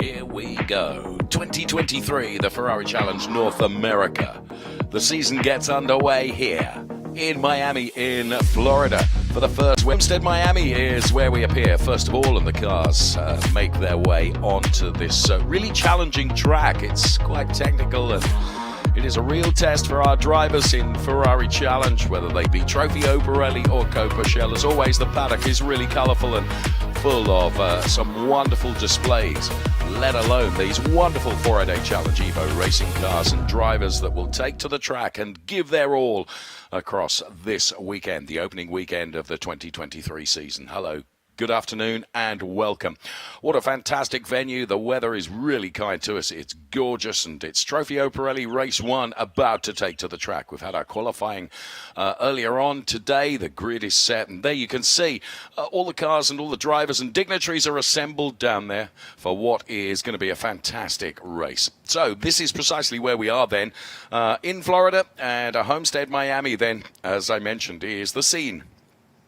Here we go. 2023, the Ferrari Challenge North America. The season gets underway here in Miami, in Florida. For the first, Homestead-Miami is where we appear first of all, and the cars make their way onto this really challenging track. It's quite technical, and it is a real test for our drivers in Ferrari Challenge, whether they be Trofeo, Pirelli or Coppa. As always, the paddock is really colourful and full of some wonderful displays, let alone these wonderful 4-day Challenge Evo racing cars and drivers that will take to the track and give their all across this weekend, the opening weekend of the 2023 season. Hello. Good afternoon and welcome. What a fantastic venue. The weather is really kind to us. It's gorgeous, and it's Trofeo Pirelli Race 1 about to take to the track. We've had our qualifying earlier on today. The grid is set, and there you can see all the cars and all the drivers and dignitaries are assembled down there for what is going to be a fantastic race. So this is precisely where we are then in Florida, and Homestead-Miami then, as I mentioned, is the scene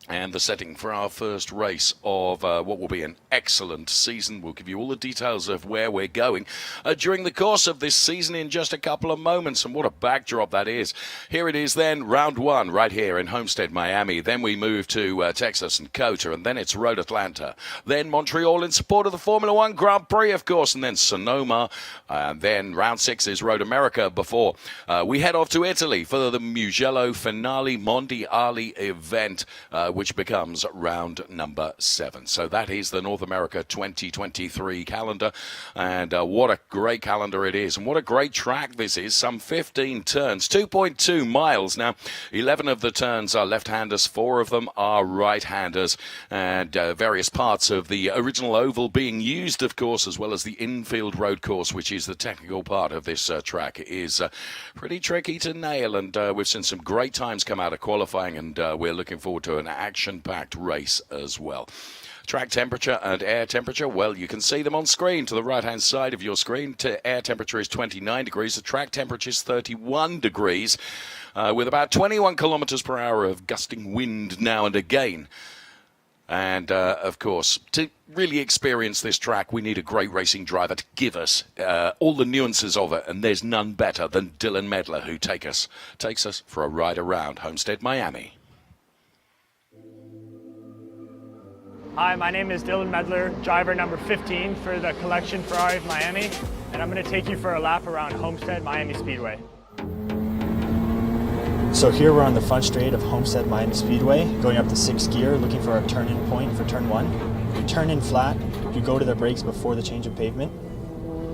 and the setting for our first race of what will be an excellent season. We'll give you all the details of where we're going during the course of this season in just a couple of moments. And what a backdrop that is. Here it is then, round one, right here in Homestead-Miami. Then we move to Texas and Cota, and then it's Road Atlanta. Then Montreal in support of the Formula One Grand Prix, of course, and then Sonoma. And then round 6 is Road America before we head off to Italy for the Mugello Finale Mondiali event, which becomes round number 7. So that is the North America 2023 calendar, and what a great calendar it is, and what a great track this is. Some 15 turns, 2.2 miles. Now, 11 of the turns are left-handers, 4 of them are right-handers, and various parts of the original oval being used, of course, as well as the infield road course, which is the technical part of this track. It is pretty tricky to nail, and we've seen some great times come out of qualifying, and we're looking forward to an action-packed race as well. Track temperature and air temperature, well, you can see them on screen to the right-hand side of your screen. Air temperature is 29 degrees. The track temperature is 31 degrees with about 21 kilometers per hour of gusting wind now and again. And, of course, to really experience this track, we need a great racing driver to give us all the nuances of it, and there's none better than Dylan Medler, who takes us for a ride around Homestead-Miami. Hi, my name is Dylan Medler, driver number 15 for the collection Ferrari of Miami, and I'm going to take you for a lap around Homestead-Miami Speedway. So here we're on the front straight of Homestead-Miami Speedway, going up to 6th gear, looking for a turn-in point for turn 1. You turn in flat, you go to the brakes before the change of pavement.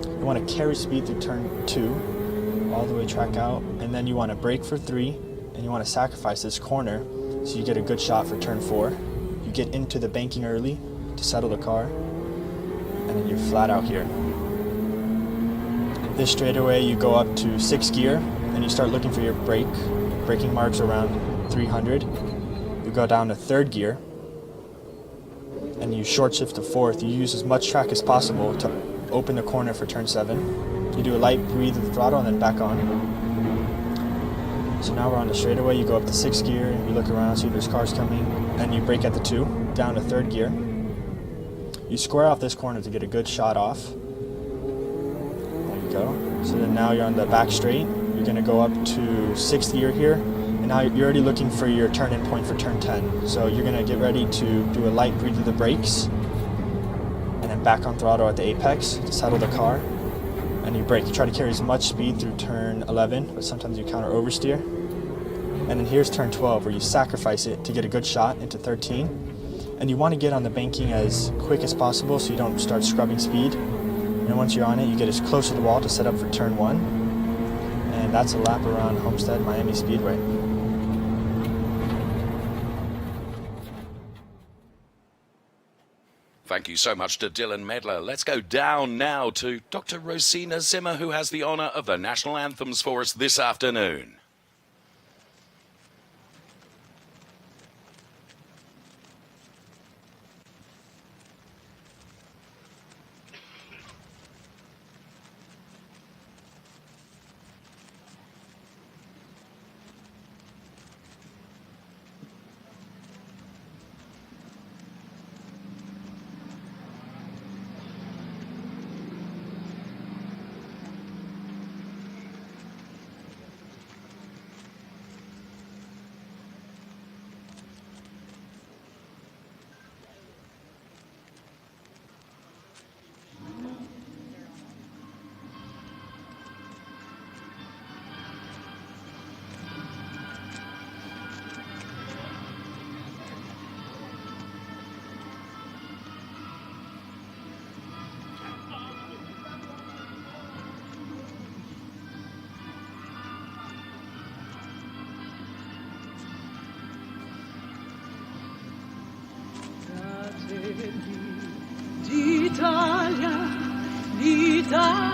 You want to carry speed through turn 2, all the way track out, and then you want to brake for 3, and you want to sacrifice this corner so you get a good shot for turn 4. You get into the banking early to settle the car, and then you're flat out here. This straightaway, you go up to 6th gear, and you start looking for your braking marks around 300. You go down to 3rd gear, and you short shift to 4th. You use as much track as possible to open the corner for turn 7. You do a light breathe of the throttle and then back on. So now we're on the straightaway. You go up to 6th gear, you look around, see if there's cars coming, and you brake at the 2, down to 3rd gear. You square off this corner to get a good shot off. There you go. So then now you're on the back straight. You're going to go up to 6th gear here, and now you're already looking for your turn-in point for turn 10. So you're going to get ready to do a light breathe of the brakes, and then back on throttle at the apex to settle the car. And you brake. You try to carry as much speed through turn 11, but sometimes you counter oversteer. And then here's turn 12, where you sacrifice it to get a good shot into 13. And you want to get on the banking as quick as possible so you don't start scrubbing speed. And once you're on it, you get as close to the wall to set up for turn 1. And that's a lap around Homestead-Miami Speedway. Thank you so much to Dylan Medler. Let's go down now to Dr. Rosina Zimmer, who has the honor of the national anthems for us this afternoon.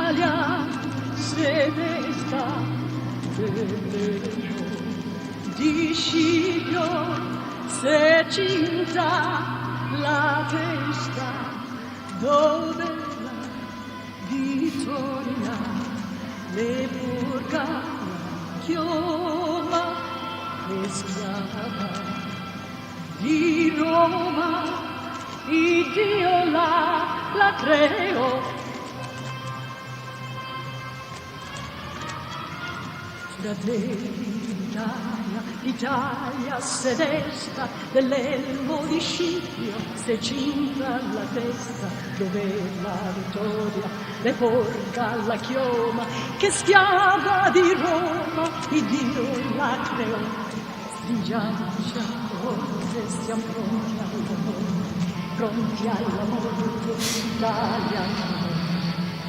l'Italia se desta delle regioni di Scipio se cinta la testa dove la vittoria le burga la chioma e schiava di Roma il Dio la creò. Fratelli l'Italia se desta dell'elmo di Scipio se cinta la testa dove la vittoria le porga la chioma che schiava di Roma il Dio la creò. Stringiamoci a cuore, stiamo pronti all'amore, Italia.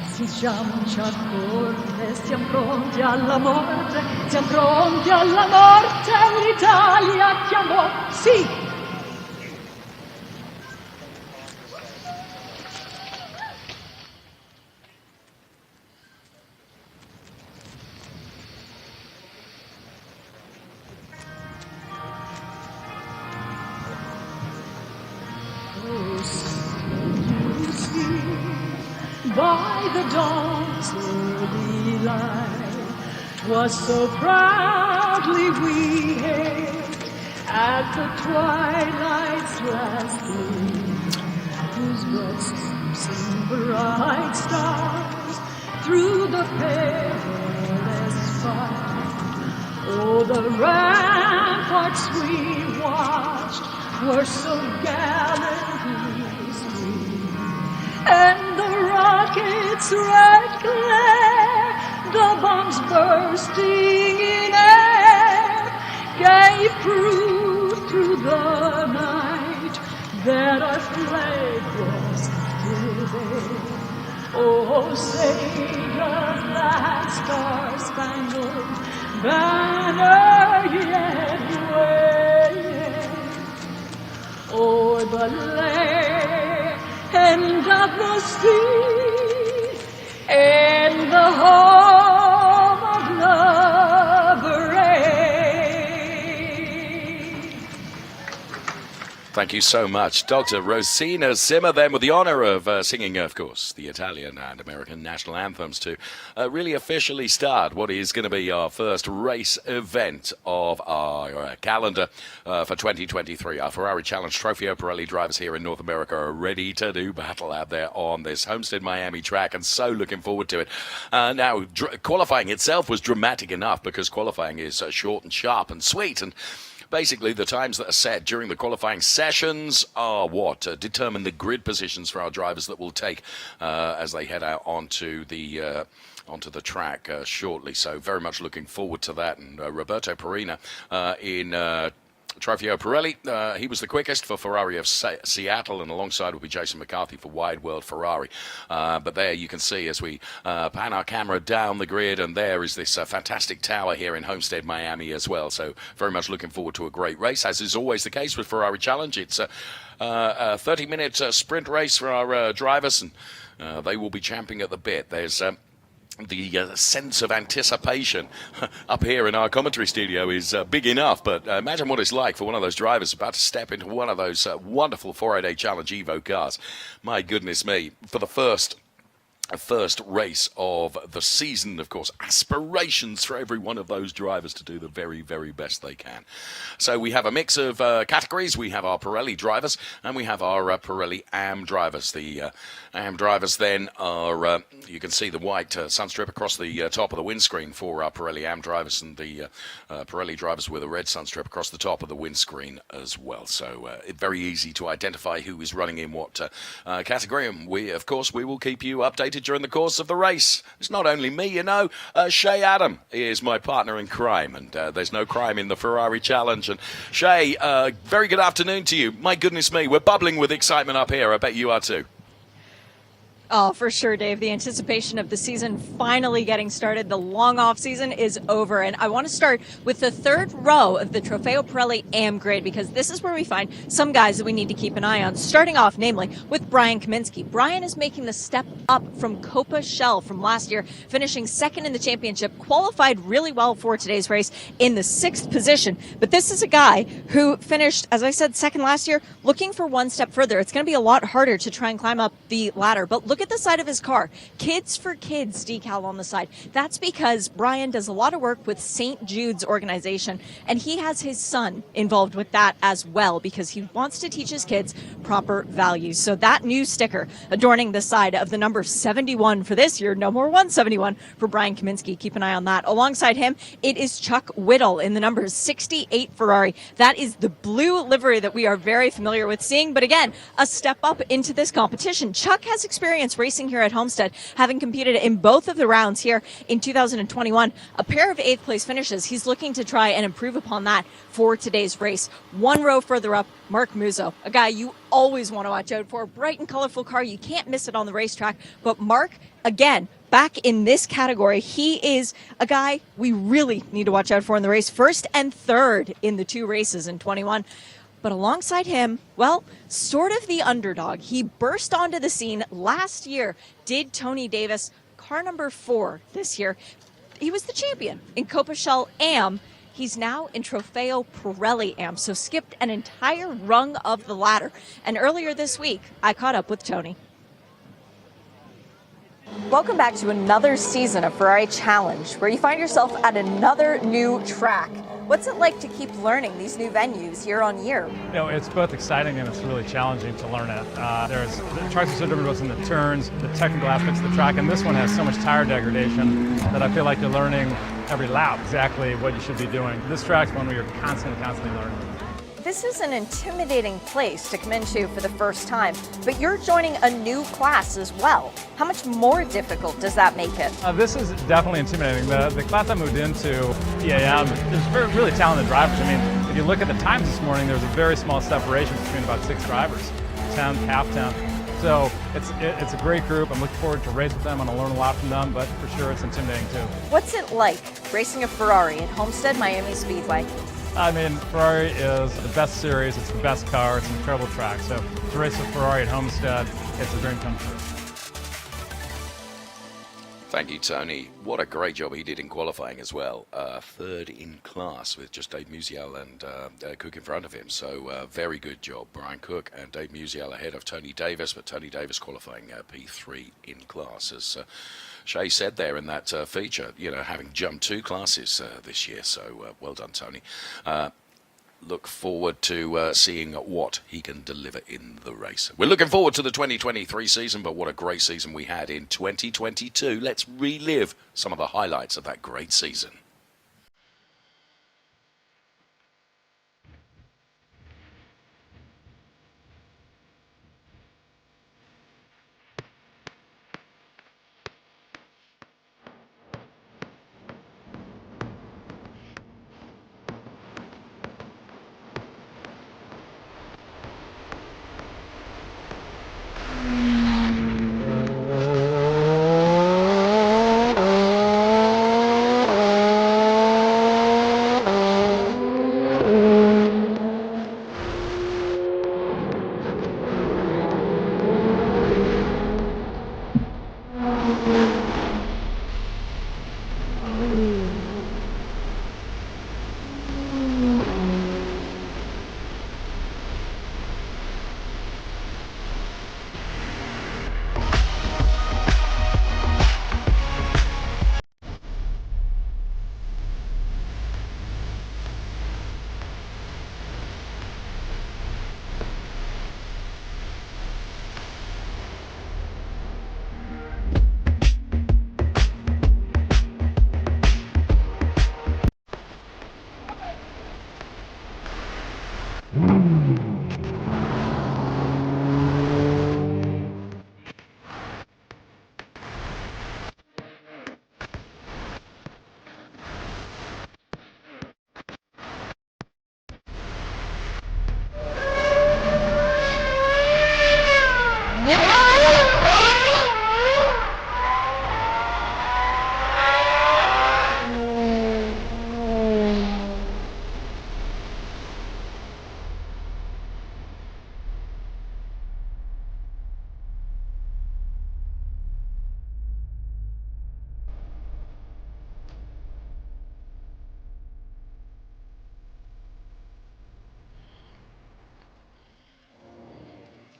Stringiamoci a cuore, stiamo pronti alla morte, siamo pronti alla morte, l'Italia chiamò, sì! By the dawn's early light, 'twas so proudly we hailed at the twilight's last gleam, whose broad streams bright stars through the perilous fight. Oh, the ramparts we watched were so gallantly sweet, and the rockets' red glare, the bombs bursting in air, gave proof through the night that our flag was still there. Oh, say does that star-spangled banner yet wave o'er the land of the sea and the home of love reign. Thank you so much, Dr. Rosina Zimmer, then, with the honor of singing, of course, the Italian and American national anthems to really officially start what is going to be our first race event of our calendar for 2023. Our Ferrari Challenge Trofeo Pirelli drivers here in North America are ready to do battle out there on this Homestead-Miami track, and so looking forward to it. Now, qualifying itself was dramatic enough because qualifying is short and sharp and sweet, and basically, the times that are set during the qualifying sessions are what determine the grid positions for our drivers that will take as they head out onto the track shortly. So very much looking forward to that. And Roberto Perina in Trofeo Pirelli, he was the quickest for Ferrari of Seattle, and alongside will be Jason McCarthy for Wide World Ferrari. But there you can see as we pan our camera down the grid, and there is this fantastic tower here in Homestead-Miami as well. So very much looking forward to a great race, as is always the case with Ferrari Challenge. It's a 30-minute sprint race for our drivers, and they will be champing at the bit. There's the sense of anticipation up here in our commentary studio is big enough, but imagine what it's like for one of those drivers about to step into one of those wonderful 488 Challenge Evo cars. My goodness me, for the first race of the season, of course, aspirations for every one of those drivers to do the very, very best they can. So we have a mix of categories. We have our Pirelli drivers, and we have our Pirelli AM drivers. The AM drivers then are, you can see the white sunstrip across the top of the windscreen for our Pirelli AM drivers, and the Pirelli drivers with a red sunstrip across the top of the windscreen as well. So it's very easy to identify who is running in what category, and we will keep you updated during the course of the race. It's not only me, you know. Shay Adam is my partner in crime, and there's no crime in the Ferrari Challenge. And Shay, very good afternoon to you. My goodness me, we're bubbling with excitement up here. I bet you are too. Oh, for sure, Dave. The anticipation of the season finally getting started. The long off season is over. And I want to start with the third row of the Trofeo Pirelli AM grid, because this is where we find some guys that we need to keep an eye on. Starting off, namely, with Brian Kaminsky. Brian is making the step up from Copa Shell from last year, finishing second in the championship, qualified really well for today's race in the 6th position. But this is a guy who finished, as I said, second last year, looking for one step further. It's going to be a lot harder to try and climb up the ladder. But look at the side of his car. Kids for Kids decal on the side. That's because Brian does a lot of work with St. Jude's organization, and he has his son involved with that as well, because he wants to teach his kids proper values. So that new sticker adorning the side of the number 71 for this year, no more 171 for Brian Kaminsky. Keep an eye on that. Alongside him, it is Chuck Whittle in the number 68 Ferrari. That is the blue livery that we are very familiar with seeing, but again, a step up into this competition. Chuck has experience racing here at Homestead, having competed in both of the rounds here in 2021. A pair of 8th place finishes. He's looking to try and improve upon that for today's race. One row further up, Mark Muzo, a guy you always want to watch out for. Bright and colorful car. You can't miss it on the racetrack. But Mark, again, back in this category, he is a guy we really need to watch out for in the race. 1st and 3rd in the 2 races in 21. But alongside him, well, sort of the underdog. He burst onto the scene last year, did Tony Davis, car number 4 this year. He was the champion in Copa Shell AM. He's now in Trofeo Pirelli AM, so skipped an entire rung of the ladder. And earlier this week, I caught up with Tony. Welcome back to another season of Ferrari Challenge, where you find yourself at another new track. What's it like to keep learning these new venues year on year? You know, it's both exciting and it's really challenging to learn it. The tracks are so different both in the turns, the technical aspects of the track, and this one has so much tire degradation that I feel like you're learning every lap exactly what you should be doing. This track's one where you're constantly learning. This is an intimidating place to come into for the first time, but you're joining a new class as well. How much more difficult does that make it? This is definitely intimidating. The class I moved into, EAM, there's really talented drivers. I mean, if you look at the times this morning, there's a very small separation between about 6 drivers, 10th, half 10th. So it's a great group. I'm looking forward to race with them. I'm going to learn a lot from them, but for sure it's intimidating too. What's it like racing a Ferrari at Homestead-Miami Speedway? I mean, Ferrari is the best series, it's the best car, it's an incredible track. So to race with Ferrari at Homestead, it's a dream come true. Thank you, Tony. What a great job he did in qualifying as well. 3rd in class with just Dave Musial and Cook in front of him. So very good job, Brian Cook and Dave Musial ahead of Tony Davis, but Tony Davis qualifying P3 in class. As Shay said there in that feature, you know, having jumped 2 classes this year. So well done, Tony. Look forward to seeing what he can deliver in the race. We're looking forward to the 2023 season, but what a great season we had in 2022. Let's relive some of the highlights of that great season.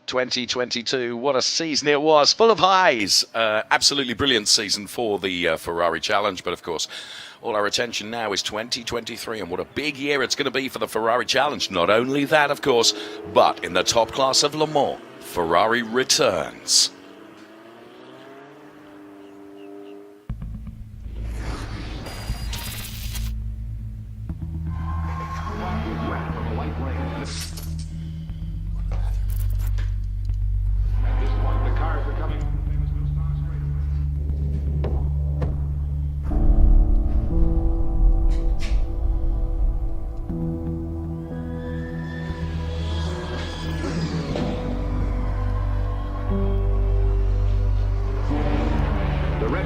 2022. What a season it was, full of highs. Absolutely brilliant season for the Ferrari Challenge, but of course, all our attention now is 2023, and what a big year it's going to be for the Ferrari Challenge. Not only that, of course, but in the top class of Le Mans, Ferrari returns.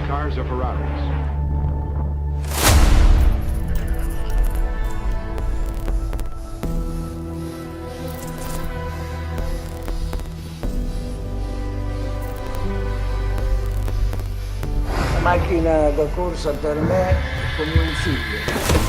Cars are Ferraris. La macchina da corsa per me è come un figlio.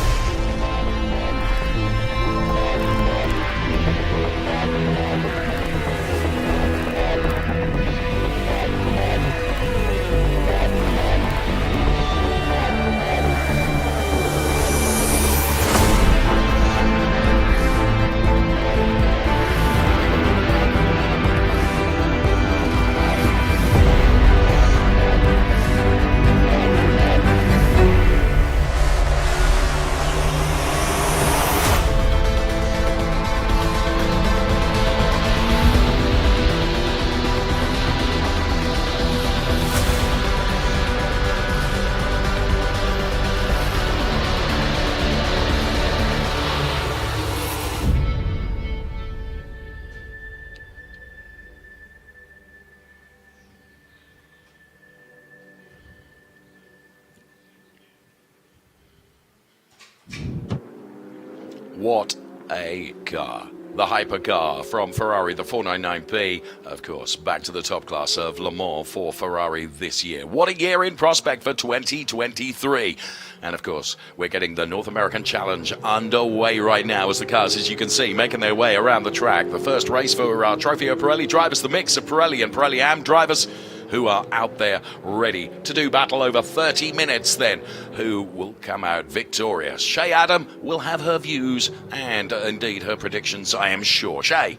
What a car. The hypercar from Ferrari, the 499P, of course, back to the top class of Le Mans for Ferrari this year. What a year in prospect for 2023. And of course, we're getting the North American Challenge underway right now as the cars, as you can see, making their way around the track. The first race for our Trofeo Pirelli drivers, the mix of Pirelli and Pirelli Am drivers, who are out there ready to do battle over 30 minutes then, who will come out victorious. Shay Adam will have her views and indeed her predictions, I am sure. Shay.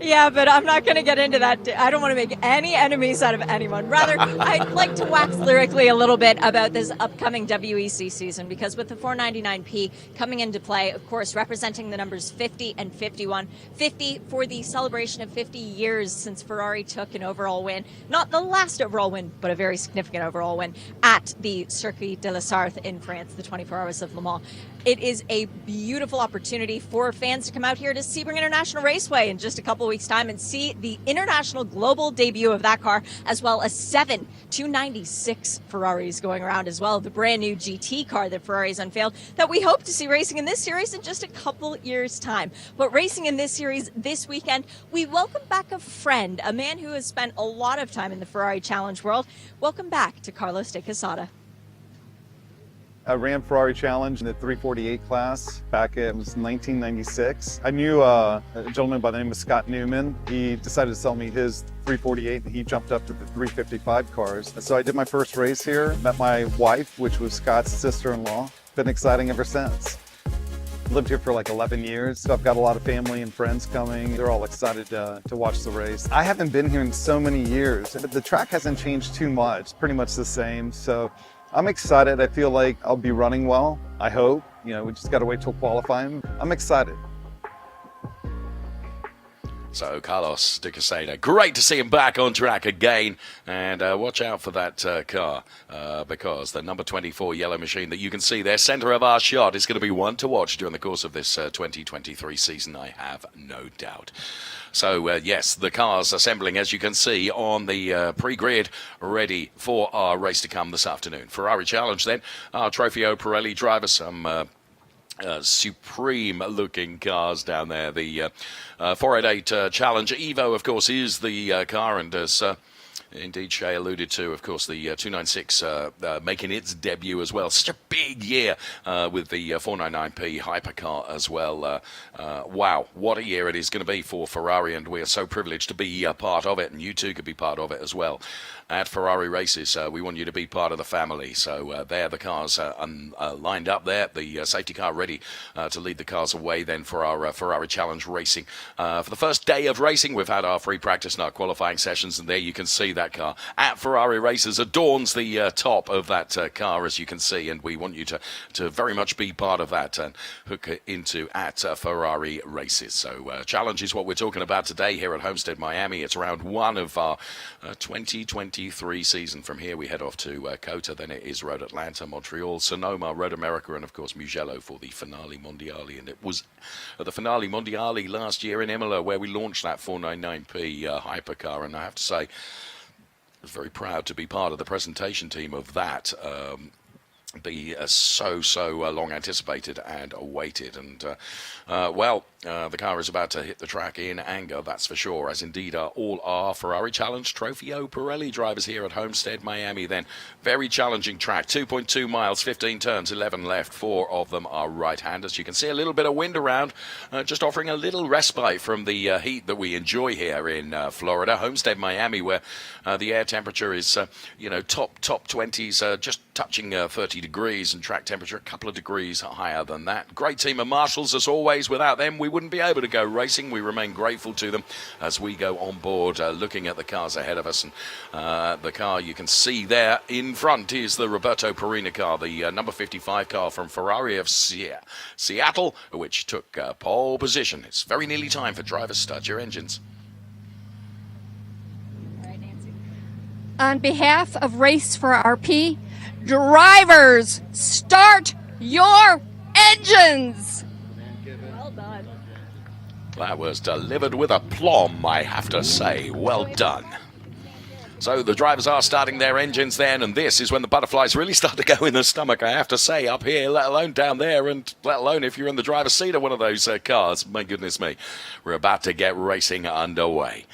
Yeah, but I'm not going to get into that. I don't want to make any enemies out of anyone. Rather, I'd like to wax lyrically a little bit about this upcoming WEC season, because with the 499P coming into play, of course, representing the numbers 50 and 51. 50 for the celebration of 50 years since Ferrari took an overall win. Not the last overall win, but a very significant overall win at the Circuit de la Sarthe in France, the 24 Hours of Le Mans. It is a beautiful opportunity for fans to come out here to Sebring International Raceway in just a couple weeks' time and see the international global debut of that car, as well as 7 296 Ferraris going around as well. The brand new GT car that Ferrari's unveiled that we hope to see racing in this series in just a couple years' time. But racing in this series this weekend, we welcome back a friend, a man who has spent a lot of time in the Ferrari Challenge world. Welcome back to Carlos de Quesada. I ran Ferrari Challenge in the 348 class back in 1996. I knew a gentleman by the name of Scott Newman. He decided to sell me his 348 and he jumped up to the 355 cars. So I did my first race here, met my wife, which was Scott's sister-in-law. Been exciting ever since. Lived here for like 11 years, so I've got a lot of family and friends coming. They're all excited to watch the race. I haven't been here in so many years, but the track hasn't changed too much. It's pretty much the same. So I'm excited. I feel like I'll be running well, I hope. You know, we just got to wait till qualifying. I'm excited. So Carlos de Quesada, great to see him back on track again. And watch out for that car because the number 24 yellow machine that you can see there, center of our shot, is going to be one to watch during the course of this 2023 season, I have no doubt. So, yes, the cars assembling, as you can see, on the pre-grid, ready for our race to come this afternoon. Ferrari Challenge, then. Our Trofeo Pirelli drivers, some supreme-looking cars down there. The 488 Challenge Evo, of course, is the car, and as Indeed, Shay alluded to, of course, the 296 making its debut as well. Such a big year with the 499p hypercar as well. Wow, what a year it is going to be for Ferrari, and we are so privileged to be a part of it, and you too could be part of it as well. At Ferrari Races, we want you to be part of the family. So there, the cars lined up there. The safety car ready to lead the cars away then for our Ferrari Challenge racing. For the first day of racing, we've had our free practice and our qualifying sessions, and there you can see that car at Ferrari Races adorns the top of that car, as you can see, and we want you to very much be part of that and hook into at Ferrari Races. So Challenge is what we're talking about today here at Homestead-Miami. It's round one of our 2023 season. From here we head off to COTA, then it is Road Atlanta, Montreal, Sonoma, Road America, and of course Mugello for the Finale Mondiale. And it was at the Finale Mondiale last year in Imola where we launched that 499p hypercar, and I have to say I was very proud to be part of the presentation team of that. Be so long anticipated and awaited, and the car is about to hit the track in anger, that's for sure, as indeed are all our Ferrari Challenge Trofeo Pirelli drivers here at Homestead-Miami. Then very challenging track, 2.2 miles, 15 turns, 11 left. 4 of them are right-handers. You can see a little bit of wind around, just offering a little respite from the heat that we enjoy here in Florida, Homestead-Miami, where the air temperature is top 20s, just touching 30 degrees, and track temperature a couple of degrees higher than that. Great team of marshals as always. Without them we wouldn't be able to go racing. We remain grateful to them as we go on board, looking at the cars ahead of us. And the car you can see there in front is the Roberto Perina car, the number 55 car from Ferrari of Seattle, which took pole position. It's very nearly time for drivers. Start your engines. All right, Nancy. On behalf of Race for RP, drivers, start your engines! Well done. That was delivered with aplomb, I have to say. Well done. So the drivers are starting their engines then, and this is when the butterflies really start to go in the stomach, I have to say, up here, let alone down there, and let alone if you're in the driver's seat of one of those cars. My goodness me. We're about to get racing underway.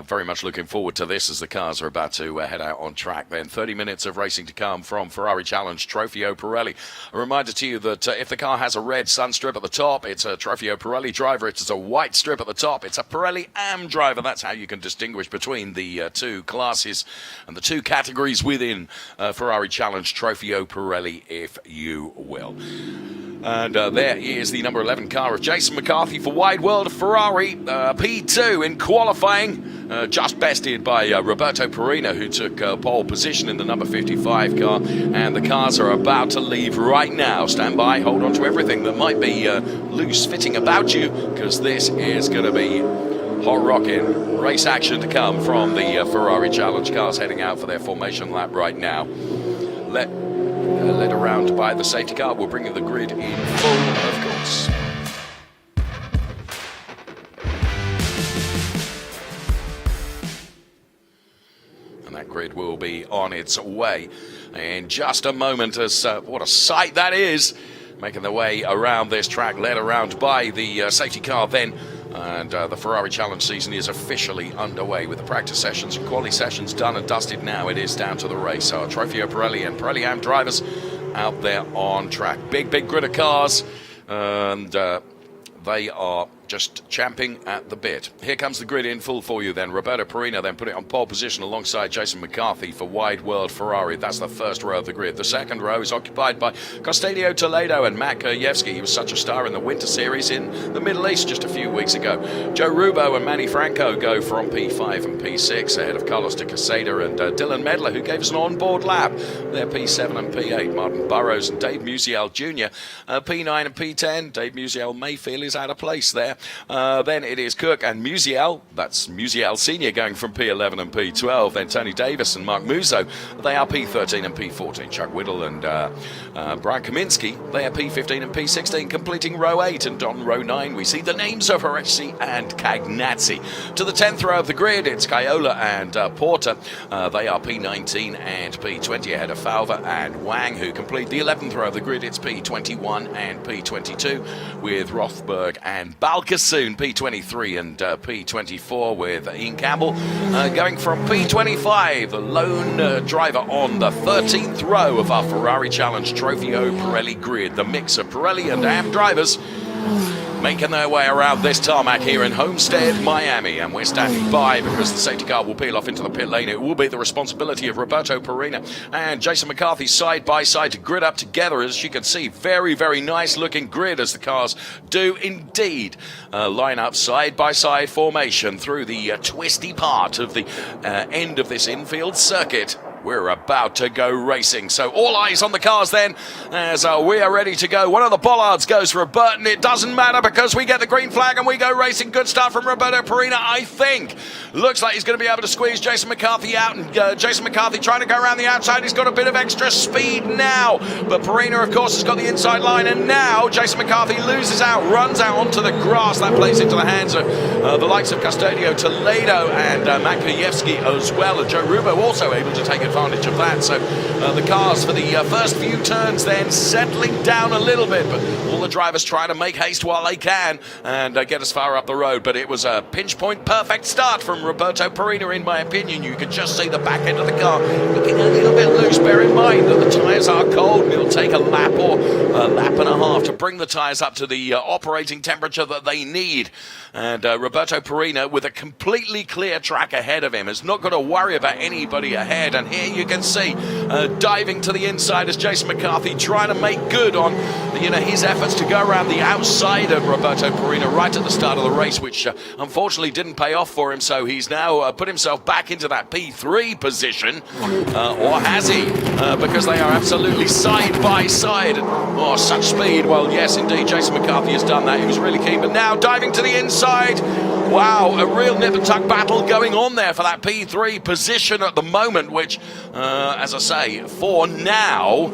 Very much looking forward to this as the cars are about to head out on track then. 30 minutes of racing to come from Ferrari Challenge Trofeo Pirelli. A reminder to you that if the car has a red sun strip at the top, it's a Trofeo Pirelli driver. If it's a white strip at the top, it's a Pirelli AM driver. That's how you can distinguish between the two classes and the two categories within Ferrari Challenge Trofeo Pirelli, if you will. And there is the number 11 car of Jason McCarthy for Wide World of Ferrari, P2 in qualifying, just bested by Roberto Perina, who took pole position in the number 55 car. And the cars are about to leave right now. Stand by, hold on to everything that might be loose fitting about you, because this is going to be hot rocking race action to come from the Ferrari Challenge cars heading out for their formation lap right now. Led around by the safety car. We'll bring you the grid in full, of course. And that grid will be on its way in just a moment. As what a sight that is, making their way around this track, led around by the safety car then. And the Ferrari Challenge season is officially underway with the practice sessions and quali sessions done and dusted. Now it is down to the race. So Trofeo Pirelli and Pirelli AM drivers out there on track. Big grid of cars, and they are just champing at the bit. Here comes the grid in full for you then. Roberto Perina then put it on pole position alongside Jason McCarthy for Wide World Ferrari. That's the first row of the grid. The second row is occupied by Costello Toledo and Matt Kurjewski. He was such a star in the Winter Series in the Middle East just a few weeks ago. Joe Rubo and Manny Franco go from P5 and P6 ahead of Carlos de Quesada and Dylan Medler, who gave us an on-board lap. They're P7 and P8. Martin Burrows and Dave Musial Jr. P9 and P10. Dave Musial may feel is out of place there. Then it is Cook and Musial, that's Musial Senior, going from P11 and P12. Then Tony Davis and Mark Musso, they are P13 and P14. Chuck Whittle and Brian Kaminsky, they are P15 and P16, completing row 8. And on row 9 we see the names of Horecci and Cagnazzi. To the 10th row of the grid, it's Kayola and Porter. They are P19 and P20 ahead of Falva and Wang, who complete the 11th row of the grid. It's P21 and P22 with Rothberg and Balkan weaker soon, P23 and P24 with Ian Campbell going from P25, the lone driver on the 13th row of our Ferrari Challenge Trofeo Pirelli grid. The mix of Pirelli and AM drivers making their way around this tarmac here in Homestead-Miami, and we're standing by because the safety car will peel off into the pit lane. It will be the responsibility of Roberto Perina and Jason McCarthy side by side to grid up together. As you can see, very, very nice looking grid as the cars do indeed line up side by side formation through the twisty part of the end of this infield circuit. We're about to go racing. So all eyes on the cars then as we are ready to go. One of the bollards goes for a Burton. It doesn't matter because we get the green flag and we go racing. Good start from Roberto Perina, I think. Looks like he's going to be able to squeeze Jason McCarthy out. And Jason McCarthy trying to go around the outside. He's got a bit of extra speed now. But Perina, of course, has got the inside line. And now Jason McCarthy loses out, runs out onto the grass. That plays into the hands of the likes of Custodio, Toledo, and Matt Kajewski as well. And Joe Rubo also able to take advantage of that. So the cars for the first few turns then settling down a little bit, but all the drivers trying to make haste while they can and get as far up the road. But it was a pinch point perfect start from Roberto Perina, in my opinion. You can just see the back end of the car looking a little bit loose. Bear in mind that the tyres are cold and it'll take a lap or a lap and a half to bring the tyres up to the operating temperature that they need. And Roberto Perina, with a completely clear track ahead of him, has not got to worry about anybody ahead. And here you can see diving to the inside as Jason McCarthy trying to make good on his efforts to go around the outside of Roberto Perina right at the start of the race, which unfortunately didn't pay off for him. So he's now put himself back into that P3 position, or has he? Because they are absolutely side by side. Oh, such speed. Well, yes, indeed, Jason McCarthy has done that. He was really keen, but now diving to the inside. Wow, a real nip and tuck battle going on there for that P3 position at the moment, which, as I say, for now,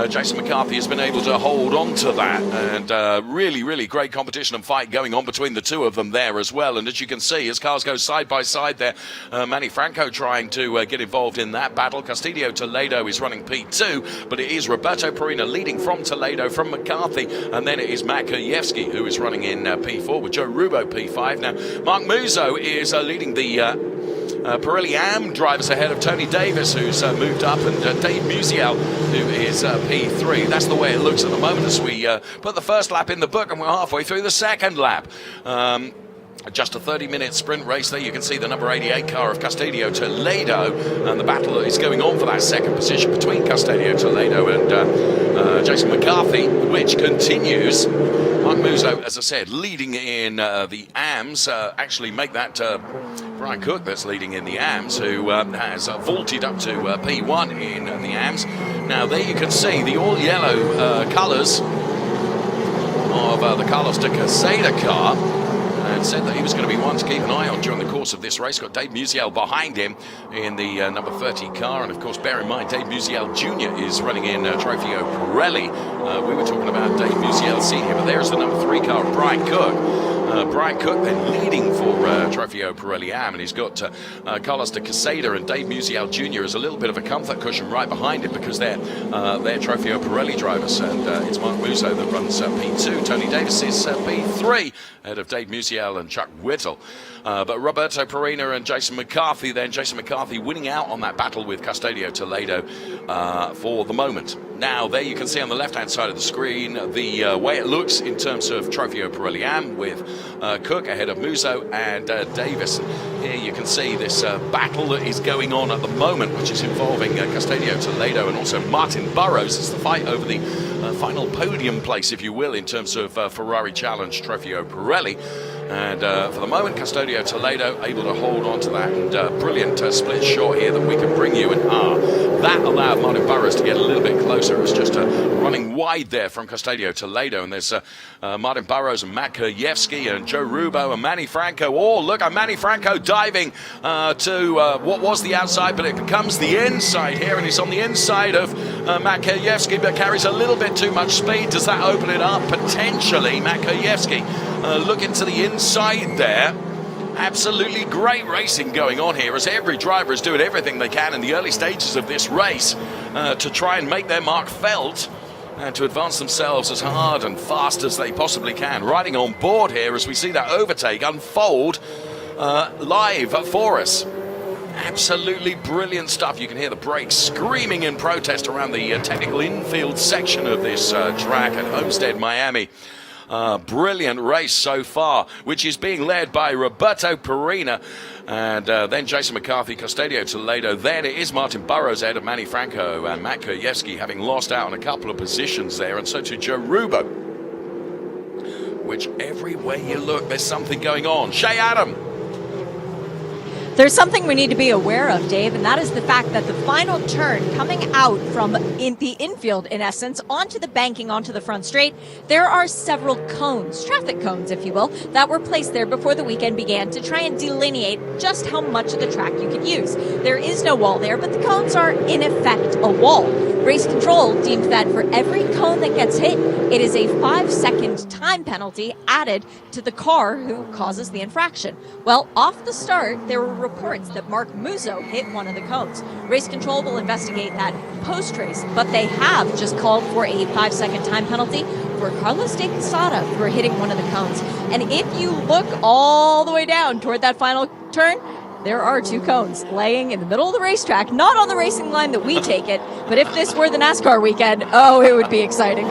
Jason McCarthy has been able to hold on to that, and really, really great competition and fight going on between the two of them there as well. And as you can see, as cars go side by side there, Manny Franco trying to get involved in that battle. Custodio Toledo is running P2, but it is Roberto Perina leading from Toledo, from McCarthy, and then it is Matt Kajewski who is running in P4 with Joe Rubo P5. Now, Mark Musso is leading the Pirelli AM drivers ahead of Tony Davis, who's moved up, and Dave Musial, who is P3. That's the way it looks at the moment as we put the first lap in the book, and we're halfway through the second lap. Just a 30-minute sprint race there. You can see the number 88 car of Custodio Toledo, and the battle that is going on for that second position between Custodio Toledo and Jason McCarthy, which continues. Mark Musso, as I said, leading in the AMS. Actually make that Brian Cook that's leading in the AMS, who has vaulted up to P1 in the AMS. Now there you can see the all-yellow colours of the Carlos de Casada car, and said that he was going to be one to keep an eye on during the course of this race. Got Dave Musial behind him in the number 30 car, and of course bear in mind Dave Musial Jr. is running in Trofeo Pirelli. We were talking about Dave Musial Sr., but there's the number 3 car of Brian Cook. Brian Cook then leading for Trofeo Pirelli AM, and he's got Carlos de Casada and Dave Musial Jr. as a little bit of a comfort cushion right behind him because they're Trofeo Pirelli drivers, and it's Mark Musso that runs P2. Tony Davis is P3 ahead of Dave Musial and Chuck Whittle. But Roberto Perina and Jason McCarthy then. Jason McCarthy winning out on that battle with Custodio Toledo for the moment. Now, there you can see on the left-hand side of the screen the way it looks in terms of Trofeo Pirelli AM with Cook ahead of Musso and Davis. Here you can see this battle that is going on at the moment, which is involving Custodio Toledo and also Martin Burrows. It's the fight over the final podium place, if you will, in terms of Ferrari Challenge Trofeo Pirelli. And for the moment, Custodio Toledo able to hold on to that, and brilliant split shot here that we can bring you. And that allowed Martin Burrows to get a little bit closer. It was just running wide there from Custodio Toledo. And there's Martin Burrows and Matt Kajewski and Joe Rubo and Manny Franco. Oh, look at Manny Franco diving to what was the outside, but it becomes the inside here. And he's on the inside of Matt Kajewski, but carries a little bit too much speed. Does that open it up? Potentially, Matt Kajewski looking to the inside there. Absolutely great racing going on here as every driver is doing everything they can in the early stages of this race to try and make their mark felt. and to advance themselves as hard and fast as they possibly can. Riding on board here as we see that overtake unfold live for us. Absolutely brilliant stuff. You can hear the brakes screaming in protest around the technical infield section of this track at Homestead-Miami. Brilliant race so far, which is being led by Roberto Perina, and then Jason McCarthy, Custodio Toledo. Then it is Martin Burrows ahead of Manny Franco and Matt Kurjewski, having lost out on a couple of positions there, and so to Joe Rubo. Which everywhere you look, there's something going on. Shea Adam. There's something we need to be aware of, Dave, and that is the fact that the final turn coming out from the infield, in essence, onto the banking, onto the front straight, there are several cones, traffic cones, if you will, that were placed there before the weekend began to try and delineate just how much of the track you could use. There is no wall there, but the cones are, in effect, a wall. Race Control deemed that for every cone that gets hit, it is a 5-second time penalty added to the car who causes the infraction. Well, off the start, there were reports that Mark Musso hit one of the cones. Race Control will investigate that post-race, but they have just called for a 5-second time penalty for Carlos de Quesada for hitting one of the cones. And if you look all the way down toward that final turn, there are 2 cones laying in the middle of the racetrack, not on the racing line that we take it, but if this were the NASCAR weekend, oh, it would be exciting.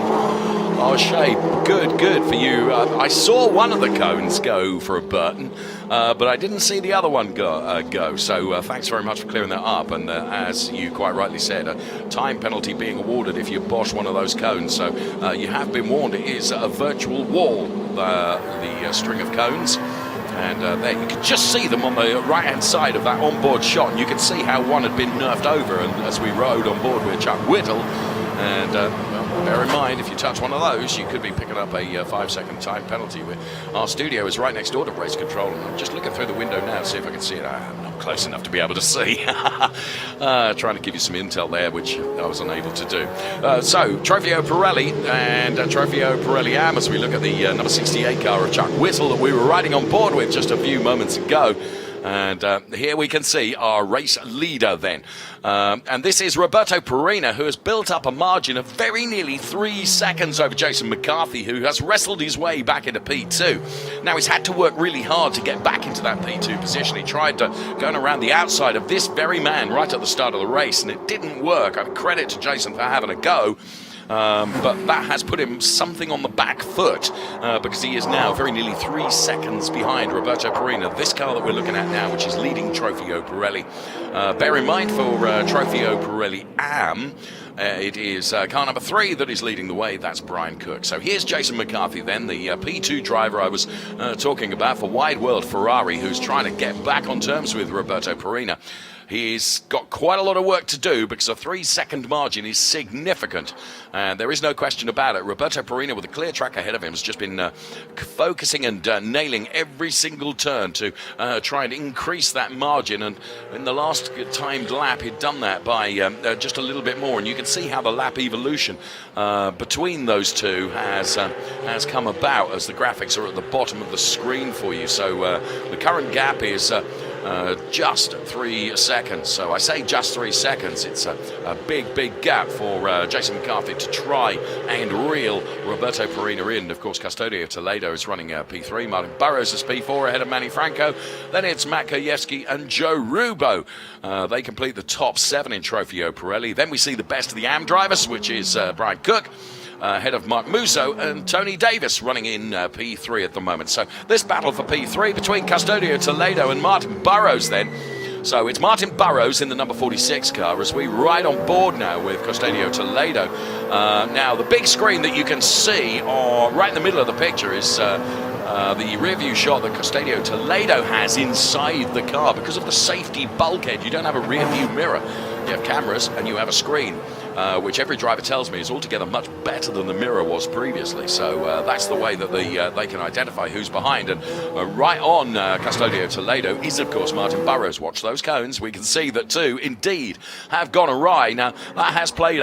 Oh, Shay, good for you. I saw one of the cones go for a Burton, but I didn't see the other one go. So thanks very much for clearing that up. And as you quite rightly said, a time penalty being awarded if you bosh one of those cones. So you have been warned, it is a virtual wall, the string of cones. And there you can just see them on the right-hand side of that onboard shot. And you can see how one had been nerfed over. And as we rode on board with Chuck Whittle, and well, bear in mind, if you touch one of those, you could be picking up a 5-second time penalty. Our studio is right next door to Race Control, and I'm just looking through the window now to see if I can see it. I'm not close enough to be able to see. Trying to give you some intel there, which I was unable to do. So, Trofeo Pirelli and Trofeo Pirelli Am, as we look at the number 68 car of Chuck Whittle that we were riding on board with just a few moments ago. And here we can see our race leader then. And this is Roberto Perina, who has built up a margin of very nearly 3 seconds over Jason McCarthy, who has wrestled his way back into P2. Now, he's had to work really hard to get back into that P2 position. He tried going around the outside of this very man right at the start of the race, and it didn't work. I credit to Jason for having a go. But that has put him something on the back foot because he is now very nearly 3 seconds behind Roberto Perina, this car that we're looking at now, which is leading Trofeo Pirelli. Bear in mind for Trofeo Pirelli Am, it is car number 3 that is leading the way. That's Brian Cook. So here's Jason McCarthy then, the P2 driver I was talking about for Wide World Ferrari, who's trying to get back on terms with Roberto Perina. He's got quite a lot of work to do because a 3-second margin is significant. And there is no question about it. Roberto Perina, with a clear track ahead of him, has just been focusing and nailing every single turn to try and increase that margin. And in the last timed lap, he'd done that by just a little bit more. And you can see how the lap evolution between those two has come about as the graphics are at the bottom of the screen for you. So the current gap is just 3 seconds. So I say just 3 seconds. It's a big gap for Jason McCarthy to try and reel Roberto Perina in. Of course, Custodio Toledo is running P3. Martin Burrows is P4 ahead of Manny Franco. Then it's Matt Kurjewski and Joe Rubo. They complete the top 7 in Trofeo Pirelli. Then we see the best of the Am drivers, which is Brian Cook, ahead of Mark Musso and Tony Davis running in P3 at the moment. So this battle for P3 between Custodio Toledo and Martin Burrows then. So it's Martin Burrows in the number 46 car as we ride on board now with Custodio Toledo. Now the big screen that you can see right in the middle of the picture is the rear view shot that Custodio Toledo has inside the car. Because of the safety bulkhead, you don't have a rear view mirror. You have cameras and you have a screen, which every driver tells me is altogether much better than the mirror was previously. So that's the way that they can identify who's behind. And right on Custodio Toledo is, of course, Martin Burrows. Watch those cones. We can see that 2 indeed have gone awry. Now, that has played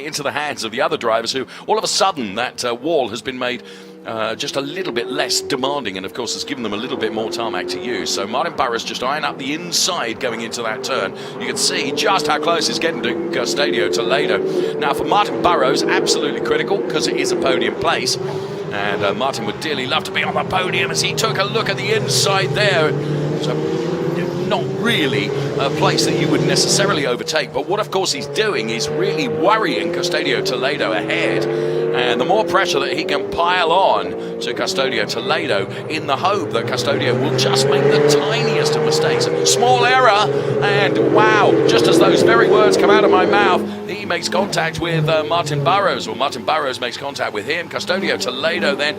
into the hands of the other drivers who, all of a sudden, that wall has been made just a little bit less demanding, and of course has given them a little bit more tarmac to use. So Martin Burrows just eyeing up the inside going into that turn. You can see just how close he's getting to Custodio Toledo. Now for Martin Burrows, absolutely critical because it is a podium place, and Martin would dearly love to be on the podium as he took a look at the inside there. So not really a place that you would necessarily overtake, but what of course he's doing is really worrying Custodio Toledo ahead, and the more pressure that he can pile on to Custodio Toledo in the hope that Custodio will just make the tiniest of mistakes. Small error, and wow, just as those very words come out of my mouth, he makes contact with Martin Burrows, or Martin Burrows makes contact with him. Custodio Toledo then,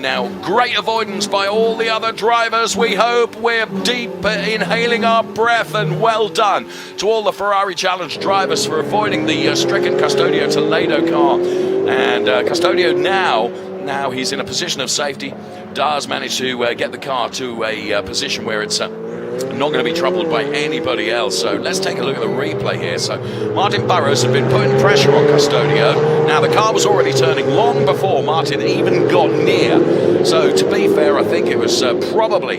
now great avoidance by all the other drivers. We hope we're deep inhaling our breath, and well done to all the Ferrari Challenge drivers for avoiding the stricken Custodio Toledo car. And Custodio now he's in a position of safety, does manage to get the car to a position where it's not going to be troubled by anybody else. So let's take a look at the replay here. So Martin Burrows had been putting pressure on Custodio. Now the car was already turning long before Martin even got near. So to be fair, I think it was probably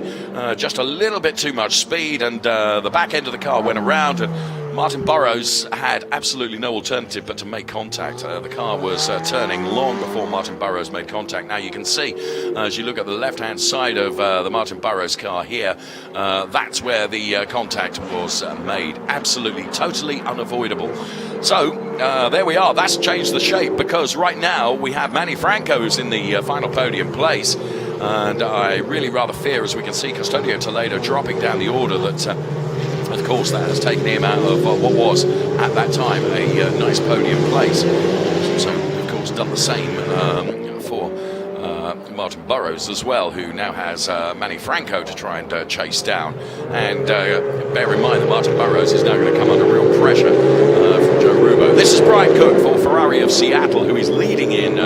just a little bit too much speed, and the back end of the car went around, and Martin Burrows had absolutely no alternative but to make contact. The car was turning long before Martin Burrows made contact. Now you can see, as you look at the left-hand side of the Martin Burrows car here, that's where the contact was made. Absolutely, totally unavoidable. So there we are. That's changed the shape, because right now we have Manny Franco who's in the final podium place. And I really rather fear, as we can see, Custodio Toledo dropping down the order, that of course that has taken him out of what was at that time a nice podium place. So of course done the same for Martin Burrows as well, who now has Manny Franco to try and chase down. And bear in mind that Martin Burrows is now going to come under real pressure from Joe Rubo. This is Brian Cook for Ferrari of Seattle, who is leading in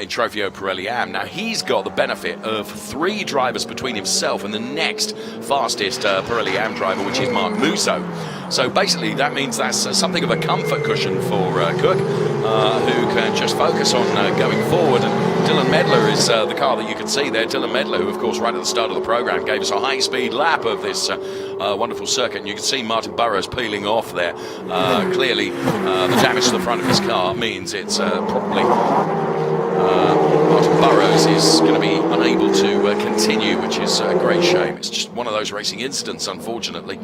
Trofeo Pirelli Am. Now he's got the benefit of 3 drivers between himself and the next fastest Pirelli Am driver, which is Mark Musso. So basically that means that's something of a comfort cushion for Cook, who can just focus on going forward. And Dylan Medler is the car that you can see there. Dylan Medler, who of course right at the start of the program gave us a high-speed lap of this wonderful circuit, and you can see Martin Burrows peeling off there. Clearly the damage to the front of his car means it's probably Martin Burrows is going to be unable to continue, which is a great shame. It's just one of those racing incidents, unfortunately.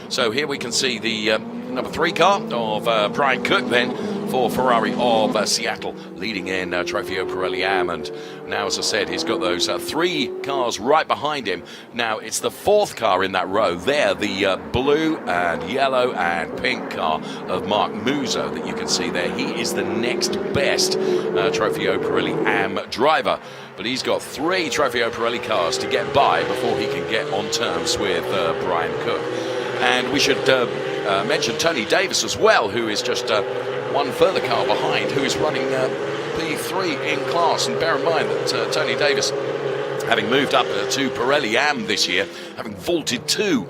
So here we can see the number 3 car of Brian Cook then for Ferrari of Seattle, leading in Trofeo Pirelli Am. And now, as I said, he's got those 3 cars right behind him. Now it's the 4th car in that row there, the blue and yellow and pink car of Mark Musso that you can see there. He is the next best Trofeo Pirelli Am driver, but he's got 3 Trofeo Pirelli cars to get by before he can get on terms with Brian Cook. And we should mention Tony Davis as well, who is just 1 further car behind, who is running P3 in class. And bear in mind that Tony Davis, having moved up to Pirelli Am this year, having vaulted 2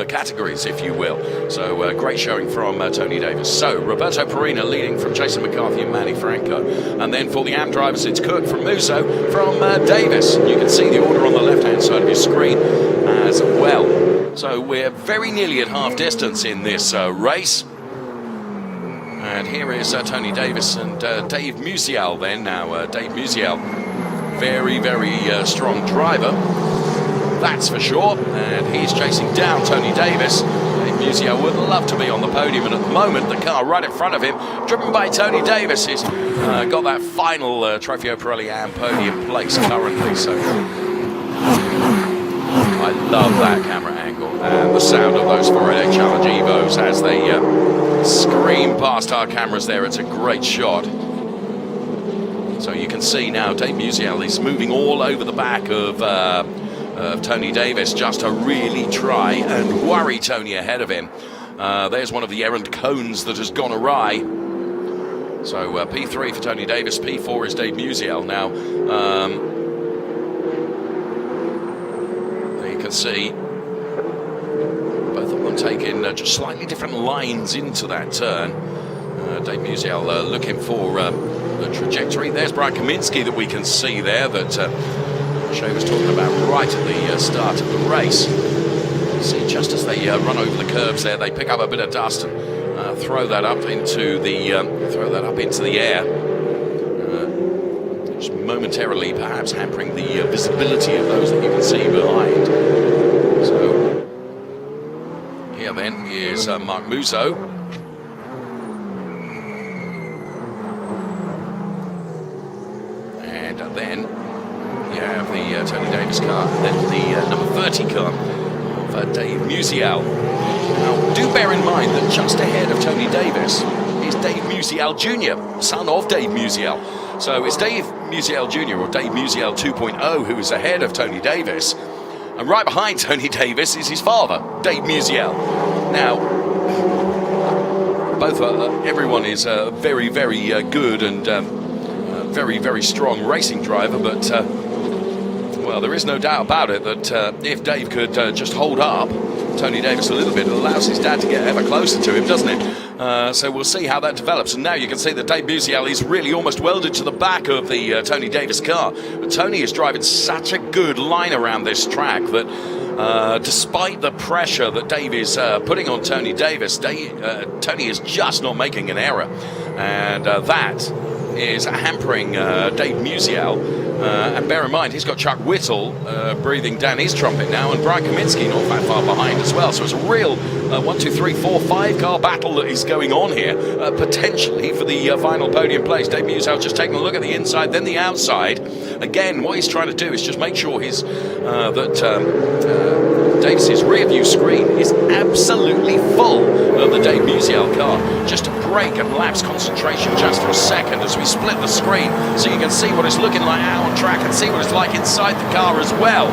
categories, if you will. So great showing from Tony Davis. So Roberto Perina leading from Jason McCarthy and Manny Franco. And then for the Am drivers, it's Cook from Musso, from Davis. You can see the order on the left-hand side of your screen as well. So we're very nearly at half distance in this race. And here is Tony Davis and Dave Musial then. Now Dave Musial, very, very strong driver, that's for sure. And he's chasing down Tony Davis. Dave Musial would love to be on the podium, and at the moment the car right in front of him, driven by Tony Davis, has got that final Trofeo Pirelli Am podium place currently. So I love that camera angle and the sound of those Ferrari Challenge Evos as they scream past our cameras there. It's a great shot. So you can see now Dave Musial is moving all over the back of Tony Davis just to really try and worry Tony ahead of him. There's one of the errant cones that has gone awry. So P3 for Tony Davis, P4 is Dave Musial. Now you can see both of them taking just slightly different lines into that turn. Dave Musial looking for the trajectory. There's Brian Kaminsky that we can see there that Shay was talking about right at the start of the race. See, just as they run over the curbs there, they pick up a bit of dust and throw that up into the air, just momentarily perhaps hampering the visibility of those that you can see behind. So here then is Mark Musso. And then you have the Tony Davis car, and then the number 30 car of Dave Musial. Now, do bear in mind that just ahead of Tony Davis is Dave Musial Jr., son of Dave Musial. So it's Dave Musial Jr. or Dave Musial 2.0 who is ahead of Tony Davis. And right behind Tony Davis is his father, Dave Musial. Now, both everyone is very, very good and very, very strong racing driver, but well, there is no doubt about it that if Dave could just hold up Tony Davis a little bit, it allows his dad to get ever closer to him, doesn't it? So we'll see how that develops. And now you can see that Dave Musial is really almost welded to the back of the Tony Davis car. But Tony is driving such a good line around this track that despite the pressure that Dave is putting on Tony Davis, Tony is just not making an error. And that is hampering Dave Musial. And bear in mind, he's got Chuck Whittle breathing down his trumpet now, and Brian Kaminsky not that far behind as well. So it's a real 1, 2, 3, 4, 5 car battle that is going on here, potentially for the final podium place. Dave Musial just taking a look at the inside, then the outside. Again, what he's trying to do is just make sure Davis's rear view screen is absolutely full of the Dave Musial car, just to break and lapse concentration just for a second as we split the screen so you can see what it's looking like out on track and see what it's like inside the car as well.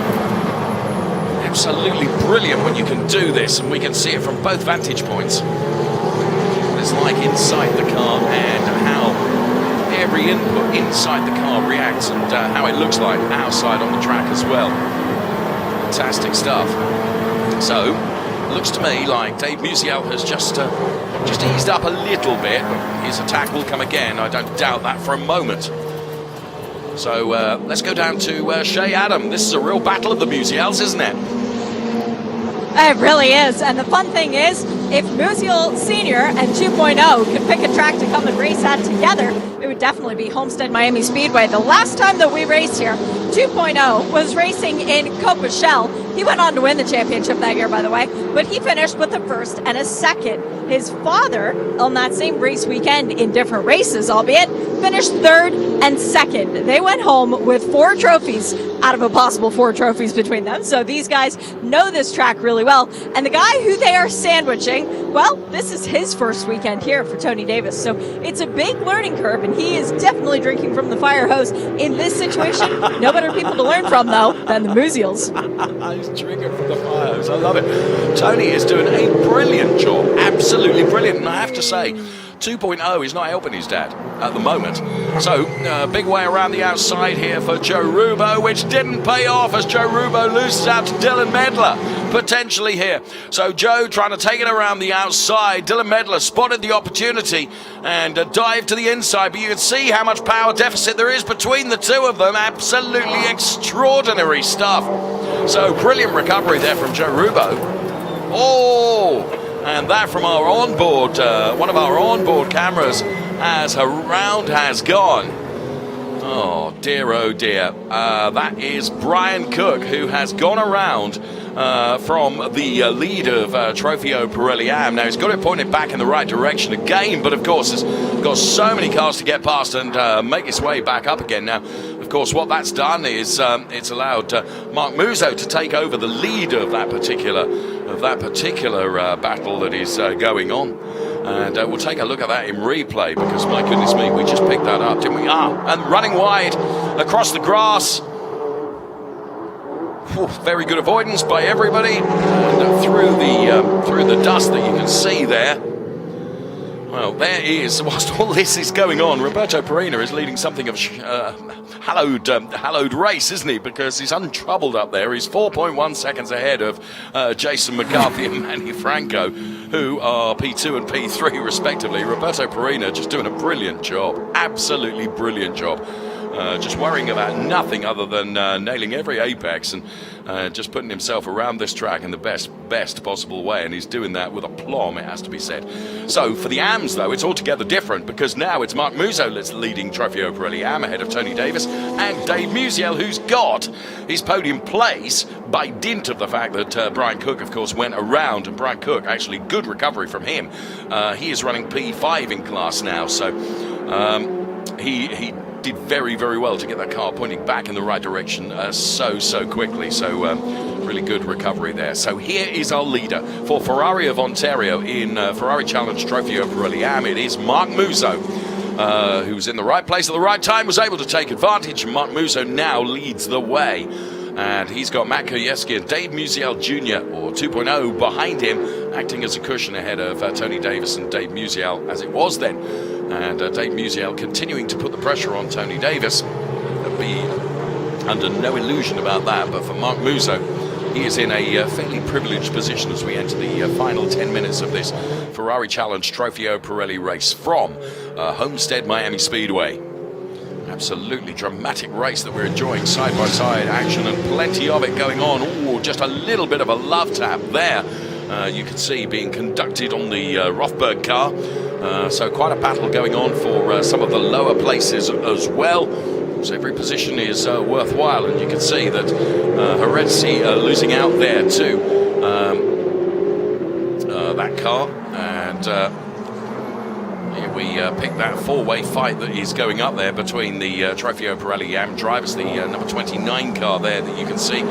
Absolutely brilliant when you can do this, and we can see it from both vantage points. What it's like inside the car and how every input inside the car reacts, and how it looks like outside on the track as well. Fantastic stuff. So, looks to me like Dave Musial has just eased up a little bit. His attack will come again, I don't doubt that for a moment. So let's go down to Shay Adam. This is a real battle of the Musials, isn't it? It really is. And the fun thing is, if Musial Sr. and 2.0 could pick a track to come and race at together, it would definitely be Homestead-Miami Speedway. The last time that we raced here, 2.0 was racing in Copachelle. He went on to win the championship that year, by the way, but he finished with a first and a second. His father, on that same race weekend in different races, albeit, finished third and second. They went home with 4 trophies out of a possible 4 trophies between them. So these guys know this track really well. And the guy who they are sandwiching, well, this is his first weekend here for Tony Davis. So it's a big learning curve, and he is definitely drinking from the fire hose in this situation. No better people to learn from, though, than the Musials. He's drinking from the fire hose. I love it. Tony is doing a brilliant job. Absolutely brilliant. And I have to say, 2.0 is not helping his dad at the moment. So, big way around the outside here for Joe Rubo, which didn't pay off as Joe Rubo loses out to Dylan Medler, potentially here. So, Joe trying to take it around the outside. Dylan Medler spotted the opportunity and dived to the inside, but you can see how much power deficit there is between the two of them. Absolutely extraordinary stuff. So, brilliant recovery there from Joe Rubo. Oh! And that from our onboard, one of our onboard cameras, as a round has gone. Oh dear. That is Brian Cook, who has gone around from the lead of Trofeo Pirelli Am. Now he's got it pointed back in the right direction again, but of course has got so many cars to get past and make its way back up again. Now, of course, what that's done is it's allowed Mark Musso to take over the lead of that particular battle that is going on. And we'll take a look at that in replay, because my goodness me, we just picked that up, didn't we? And running wide across the grass. Very good avoidance by everybody, and through the dust that you can see there. Well, there is, whilst all this is going on, Roberto Perina is leading something of hallowed race, isn't he? Because he's untroubled up there. He's 4.1 seconds ahead of Jason McCarthy and Manny Franco, who are P2 and P3 respectively. Roberto Perina just doing a brilliant job, absolutely brilliant job. Just worrying about nothing other than nailing every apex and just putting himself around this track in the best possible way, and he's doing that with aplomb, it has to be said. So for the AMs, though, it's altogether different, because now it's Mark Musso that's leading Trofeo Pirelli AM ahead of Tony Davis and Dave Musial, who's got his podium place by dint of the fact that Brian Cook, of course, went around, and Brian Cook, actually good recovery from him. He is running P5 in class now, so he did very, very well to get that car pointing back in the right direction so quickly. So really good recovery there. So here is our leader for Ferrari of Ontario in Ferrari Challenge Trofeo Pirelli AM. It is Mark Musso, who's in the right place at the right time, was able to take advantage. Mark Musso now leads the way. And he's got Matt Koyeski and Dave Musial Jr., or 2.0, behind him, acting as a cushion ahead of Tony Davis and Dave Musial, as it was then. And Dave Musial continuing to put the pressure on Tony Davis. There'll be under no illusion about that. But for Mark Musso, he is in a fairly privileged position as we enter the final 10 minutes of this Ferrari Challenge Trofeo Pirelli race from Homestead-Miami Speedway. Absolutely dramatic race that we're enjoying, side-by-side action and plenty of it going on. Ooh, just a little bit of a love tap there. You can see being conducted on the Rothberg car. So quite a battle going on for some of the lower places as well. So every position is worthwhile, and you can see that Heredzi losing out there to that car. And here we pick that four-way fight that is going up there between the Trofeo Pirelli AM drivers, the number 29 car there that you can see.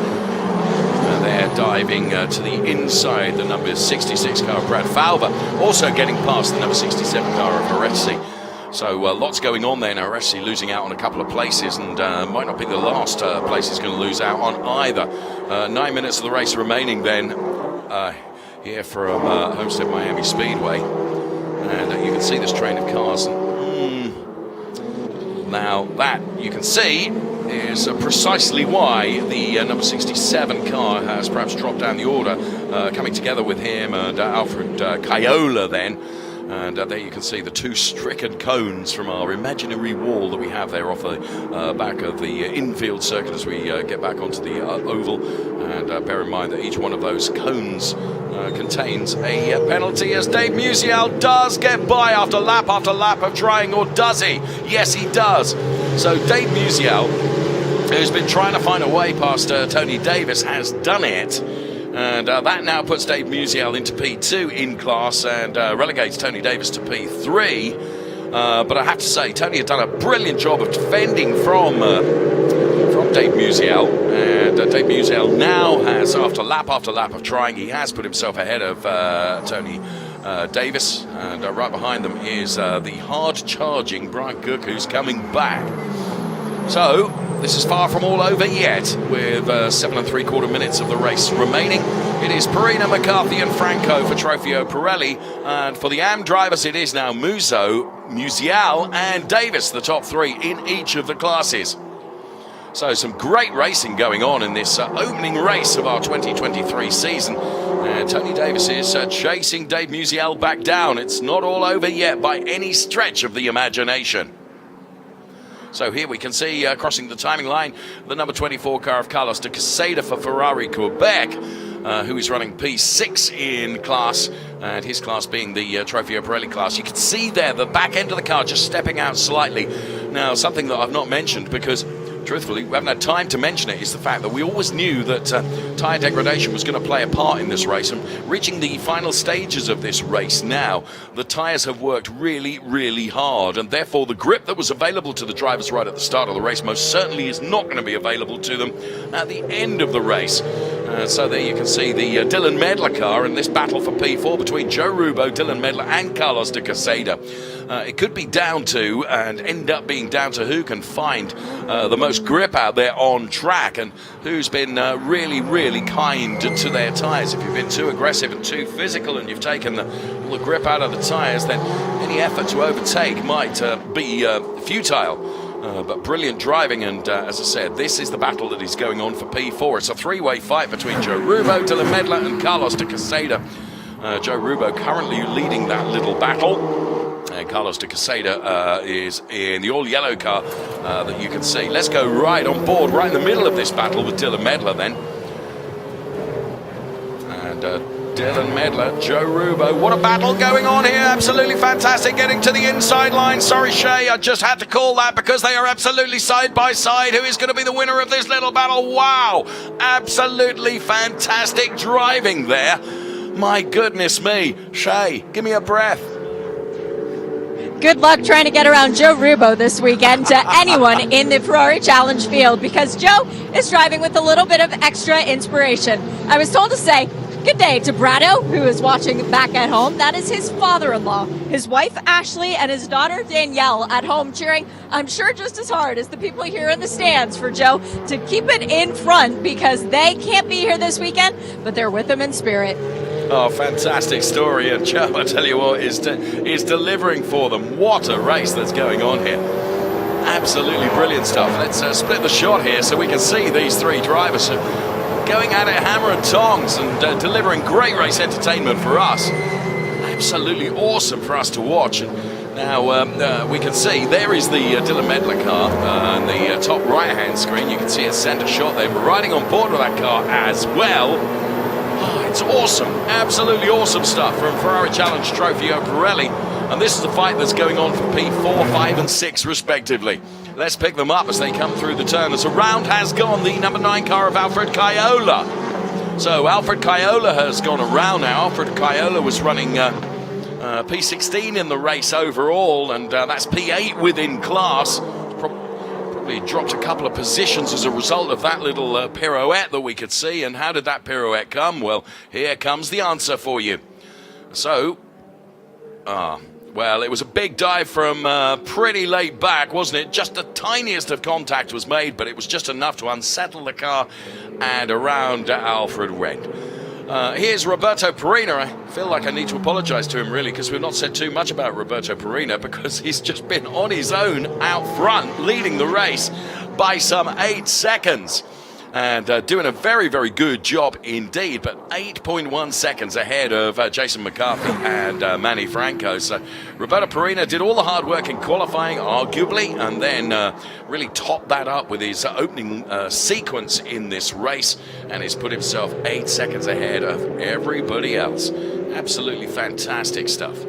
They're diving to the inside, the number 66 car of Brad Falva, also getting past the number 67 car of Heredzi. So lots going on there now. Heredzi losing out on a couple of places, and might not be the last place he's going to lose out on either. 9 minutes of the race remaining then here from Homestead-Miami Speedway. And you can see this train of cars. Now that you can see is precisely why the number 67 car has perhaps dropped down the order, coming together with him and Alfred Caiola then. And there you can see the two stricken cones from our imaginary wall that we have there off the back of the infield circuit as we get back onto the oval. And bear in mind that each one of those cones contains a penalty, as Dave Musial does get by after lap of trying, or does he? Yes, he does. So Dave Musial, who's been trying to find a way past Tony Davis, has done it. And that now puts Dave Musial into P2 in class and relegates Tony Davis to P3. But I have to say, Tony had done a brilliant job of defending from Dave Musial. And Dave Musial now has, after lap of trying, he has put himself ahead of Tony Davis. And right behind them is the hard-charging Brian Cook, who's coming back. So this is far from all over yet, with 7 3/4 minutes of the race remaining. It is Perina, McCarthy and Franco for Trofeo Pirelli, and for the AM drivers it is now Musso, Musial and Davis, the top three in each of the classes. So some great racing going on in this opening race of our 2023 season. And Tony Davis is chasing Dave Musial back down. It's not all over yet by any stretch of the imagination. So here we can see crossing the timing line the number 24 car of Carlos de Quesada for Ferrari Quebec, who is running P6 in class, and his class being the Trofeo Pirelli class. You can see there the back end of the car just stepping out slightly. Now, something that I've not mentioned, because truthfully, we haven't had time to mention it, is the fact that we always knew that tyre degradation was going to play a part in this race. And reaching the final stages of this race now, the tyres have worked really, really hard. And therefore, the grip that was available to the drivers right at the start of the race most certainly is not going to be available to them at the end of the race. So there you can see the Dylan Medler car in this battle for P4 between Joe Rubo, Dylan Medler and Carlos de Quesada. It could be down to, and end up being down to, who can find the most grip out there on track and who's been really kind to their tyres. If you've been too aggressive and too physical and you've taken all the grip out of the tyres, then any effort to overtake might be futile. But brilliant driving, and as I said, this is the battle that is going on for P4. It's a three-way fight between Joe Rubo, Dylan Medler and Carlos de Quesada. Joe Rubo currently leading that little battle, and Carlos de Quesada is in the all-yellow car that you can see. Let's go right on board, right in the middle of this battle with Dylan Medler then. And Dylan Medler, Joe Rubo. What a battle going on here. Absolutely fantastic. Getting to the inside line. Sorry, Shay, I just had to call that because they are absolutely side by side. Who is going to be the winner of this little battle? Wow. Absolutely fantastic driving there. My goodness me. Shay, give me a breath. Good luck trying to get around Joe Rubo this weekend to anyone in the Ferrari Challenge field, because Joe is driving with a little bit of extra inspiration. I was told to say good day to Brado, who is watching back at home. That is his father-in-law, his wife Ashley, and his daughter Danielle at home cheering, I'm sure just as hard as the people here in the stands for Joe to keep it in front, because they can't be here this weekend, but they're with him in spirit. Oh, fantastic story, and Joe, I tell you what, is delivering for them. What a race that's going on here. Absolutely brilliant stuff. Let's split the shot here so we can see these three drivers going at it hammer and tongs and delivering great race entertainment for us. Absolutely awesome for us to watch. And now we can see there is the Dylan Medler car on the top right-hand screen. You can see a center shot there. We're riding on board with that car as well. Oh, it's awesome, absolutely awesome stuff from Ferrari Challenge Trofeo Pirelli. And this is the fight that's going on for P4, 5 and 6 respectively. Let's pick them up as they come through the turn. As a round has gone, the number 9 car of Alfred Caiola. So Alfred Caiola has gone around now. Alfred Caiola was running P16 in the race overall, and that's P8 within class. Probably dropped a couple of positions as a result of that little pirouette that we could see. And how did that pirouette come? Well, here comes the answer for you. So, well, it was a big dive from pretty late back, wasn't it? Just the tiniest of contact was made, but it was just enough to unsettle the car, and around Alfred went. Here's Roberto Perina. I feel like I need to apologize to him, really, because we've not said too much about Roberto Perina, because he's just been on his own out front, leading the race by some 8 seconds. And doing a very good job indeed, but 8.1 seconds ahead of Jason McCarthy and Manny Franco. So Roberto Perina did all the hard work in qualifying, arguably, and then really topped that up with his opening sequence in this race, and he's put himself 8 seconds ahead of everybody else. Absolutely fantastic stuff.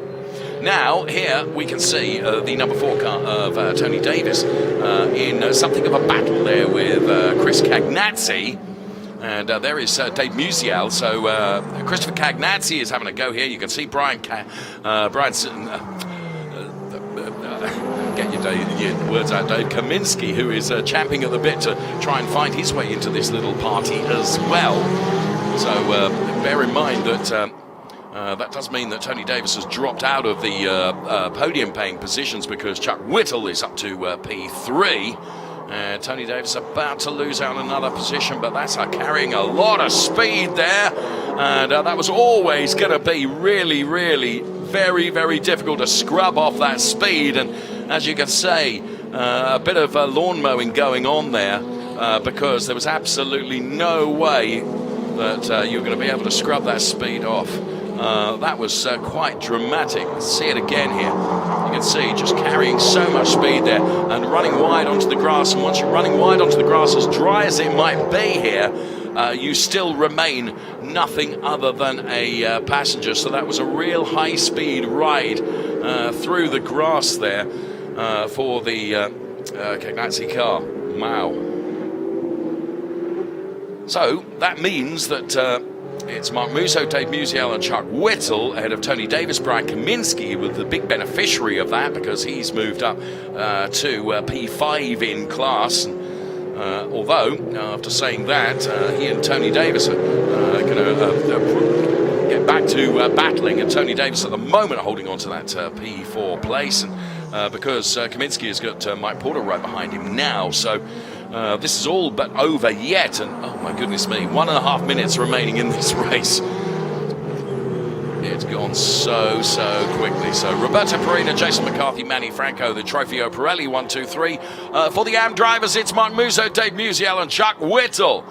Now, here we can see the number 4 car of Tony Davis in something of a battle there with Chris Cagnazzi. And there is Dave Musial. So Christopher Cagnazzi is having a go here. You can see Brian get your words out, Dave Kaminsky, who is champing at the bit to try and find his way into this little party as well. So bear in mind that that does mean that Tony Davis has dropped out of the podium paying positions, because Chuck Whittle is up to P3. Tony Davis about to lose out another position, but that's carrying a lot of speed there. And that was always going to be really very difficult to scrub off that speed. And as you can see, a bit of lawn mowing going on there, because there was absolutely no way that you were going to be able to scrub that speed off. That was quite dramatic. Let's see it again here. You can see just carrying so much speed there and running wide onto the grass. And once you're running wide onto the grass, as dry as it might be here, you still remain nothing other than a passenger. So that was a real high-speed ride through the grass there for the Cagnazzi car. Wow. So that means that it's Mark Musso, Dave Musial and Chuck Whittle ahead of Tony Davis. Brian Kaminsky with the big beneficiary of that, because he's moved up to P5 in class. Although, after saying that, he and Tony Davis are going to get back to battling, and Tony Davis at the moment holding on to that P4 place, and because Kaminsky has got Mike Porter right behind him now, so this is all but over yet, and oh my goodness me, 1.5 minutes remaining in this race. It's gone so quickly. So Roberto Perina, Jason McCarthy, Manny Franco, the Trofeo Pirelli, 1, 2, 3. For the AM drivers, it's Mark Musso, Dave Musial, and Chuck Whittle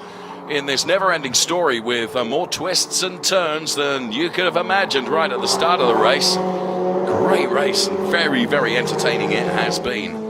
in this never-ending story with more twists and turns than you could have imagined right at the start of the race. Great race, and very, very entertaining it has been.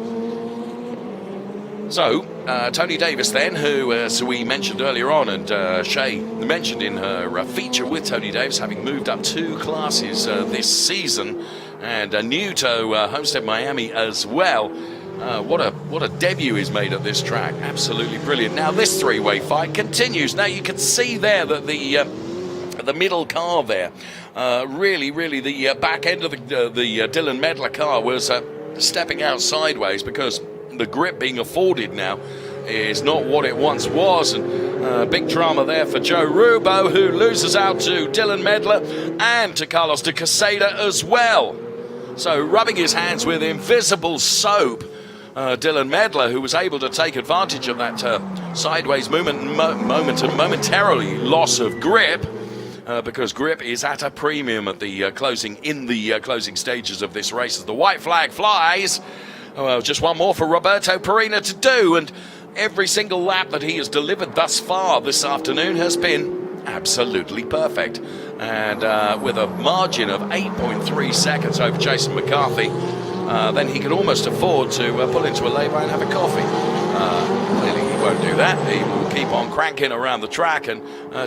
So, Tony Davis then, who, as we mentioned earlier on, and Shay mentioned in her feature with Tony Davis, having moved up 2 classes this season, and new to Homestead-Miami as well. What a debut he's made at this track. Absolutely brilliant. Now, this three-way fight continues. Now, you can see there that the middle car there, really the back end of the Dylan Medler car was stepping out sideways because the grip being afforded now is not what it once was, and big drama there for Joe Rubo, who loses out to Dylan Medler and to Carlos de Quesada as well. So rubbing his hands with invisible soap, Dylan Medler, who was able to take advantage of that sideways movement and momentarily loss of grip, because grip is at a premium at the closing stages of this race as the white flag flies. Well, just one more for Roberto Perina to do, and every single lap that he has delivered thus far this afternoon has been absolutely perfect. And with a margin of 8.3 seconds over Jason McCarthy, then he can almost afford to pull into a lay-by and have a coffee. Clearly he won't do that. He will keep on cranking around the track and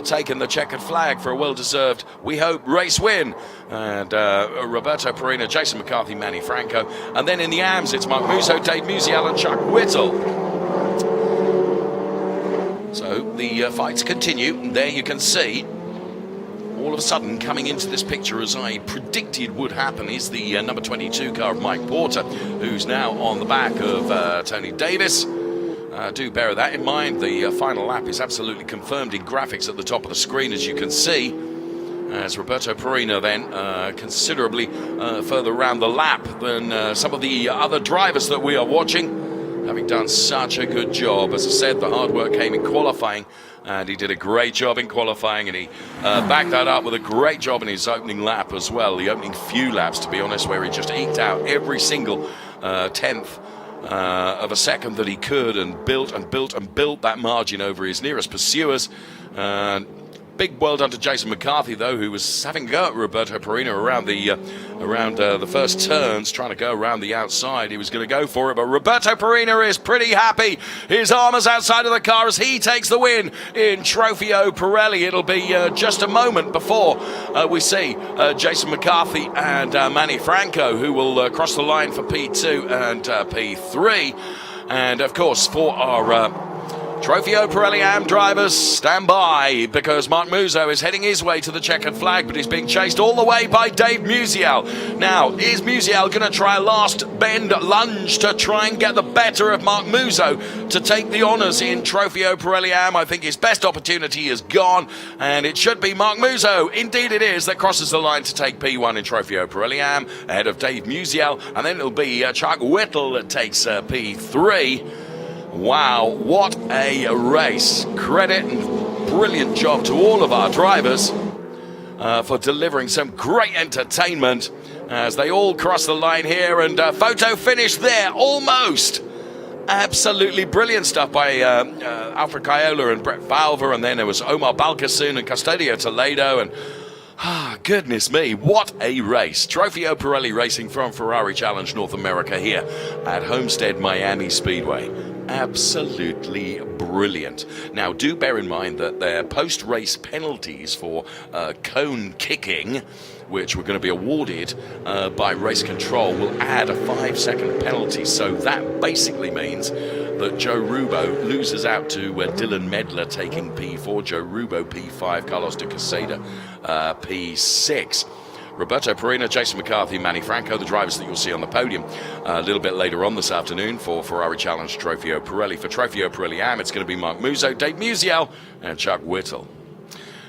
taking the checkered flag for a well-deserved, we hope, race win. And Roberto Perina, Jason McCarthy, Manny Franco. And then in the AMs, it's Mark Musso, Dave Musial, and Chuck Whittle. So the fights continue. And there you can see, all of a sudden, coming into this picture, as I predicted would happen, is the number 22 car of Mike Porter, who's now on the back of Tony Davis. Do bear that in mind. The final lap is absolutely confirmed in graphics at the top of the screen, as you can see, as Roberto Perina then considerably further around the lap than some of the other drivers that we are watching, having done such a good job. As I said, the hard work came in qualifying, and he did a great job in qualifying, and he backed that up with a great job in his opening lap as well, the opening few laps, to be honest, where he just eked out every single tenth of a second that he could, and built that margin over his nearest pursuers. Big well done to Jason McCarthy, though, who was having a go at Roberto Perina around the first turns, trying to go around the outside. He was going to go for it, but Roberto Perina is pretty happy. His arm is outside of the car as he takes the win in Trofeo Pirelli. It'll be just a moment before we see Jason McCarthy and Manny Franco, who will cross the line for P2 and P3. And, of course, for our Trofeo Pirelli AM drivers, stand by, because Mark Musso is heading his way to the checkered flag, but he's being chased all the way by Dave Musial. Now, is Musial going to try a last bend lunge to try and get the better of Mark Musso to take the honours in Trofeo Pirelli AM? I think his best opportunity is gone, and it should be Mark Musso, indeed it is, that crosses the line to take P1 in Trofeo Pirelli AM ahead of Dave Musial, and then it'll be Chuck Whittle that takes P3. Wow, what a race. Credit and brilliant job to all of our drivers for delivering some great entertainment as they all cross the line here, and photo finish there, almost. Absolutely brilliant stuff by Alfred Caiola and Brett Valver, and then there was Omar Balkasoon and Custodio Toledo, and goodness me, what a race. Trofeo Pirelli racing from Ferrari Challenge North America here at Homestead-Miami Speedway. Absolutely brilliant. Now, do bear in mind that their post-race penalties for cone kicking, which were going to be awarded by race control, will add a 5-second penalty. So that basically means that Joe Rubo loses out to Dylan Medler taking P4, Joe Rubo P5, Carlos de Quesada P6. Roberto Perina, Jason McCarthy, Manny Franco, the drivers that you'll see on the podium a little bit later on this afternoon for Ferrari Challenge Trofeo Pirelli. For Trofeo Pirelli AM, it's going to be Mark Musso, Dave Musial, and Chuck Whittle.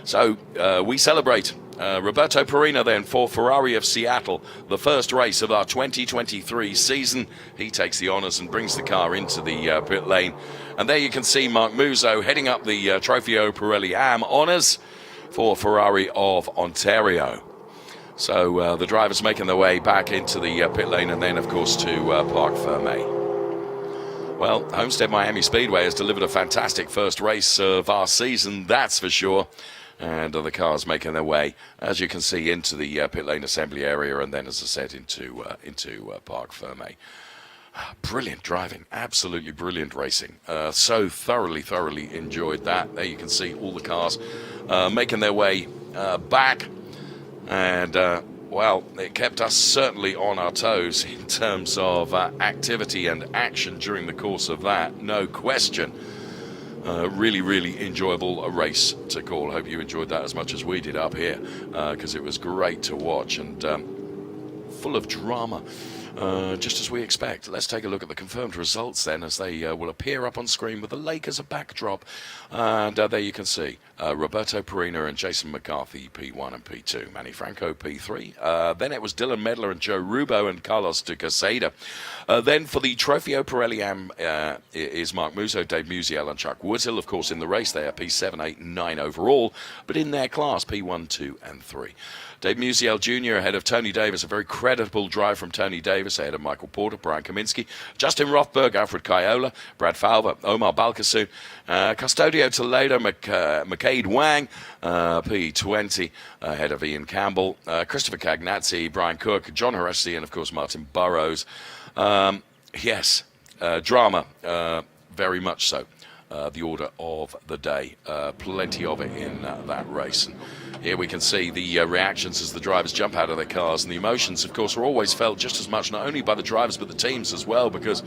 So we celebrate Roberto Perina then for Ferrari of Seattle, the first race of our 2023 season. He takes the honours and brings the car into the pit lane. And there you can see Mark Musso heading up the Trofeo Pirelli AM honours for Ferrari of Ontario. So the drivers making their way back into the pit lane and then, of course, to Parc Fermé. Well, Homestead-Miami Speedway has delivered a fantastic first race of our season, that's for sure. And the cars making their way, as you can see, into the pit lane assembly area and then, as I said, into Parc Fermé. Brilliant driving, absolutely brilliant racing. So thoroughly enjoyed that. There you can see all the cars making their way back. And, well, it kept us certainly on our toes in terms of activity and action during the course of that, no question. Really enjoyable race to call. Hope you enjoyed that as much as we did up here, because it was great to watch and full of drama. Just as we expect. Let's take a look at the confirmed results then, as they will appear up on screen with the lake as a backdrop. And there you can see Roberto Perina and Jason McCarthy, P1 and P2. Manny Franco, P3. Then it was Dylan Medler and Joe Rubo and Carlos de Casada. Then for the Trofeo Pirelli AM is Mark Musso, Dave Musial and Chuck Whittle. Of course, in the race they are P7, 8 and 9 overall, but in their class P1, 2 and 3. Dave Musial Jr. ahead of Tony Davis, a very creditable drive from Tony Davis, ahead of Michael Porter, Brian Kaminsky, Justin Rothberg, Alfred Kaiola, Brad Falver, Omar Balkasoon, Custodio Toledo, McCade Wang, P20, ahead of Ian Campbell, Christopher Cagnazzi, Brian Cook, John Horesti, and of course Martin Burrows. Yes, drama, very much so. The order of the day. Plenty of it in that race. And here we can see the reactions as the drivers jump out of their cars, and the emotions, of course, are always felt just as much, not only by the drivers but the teams as well, because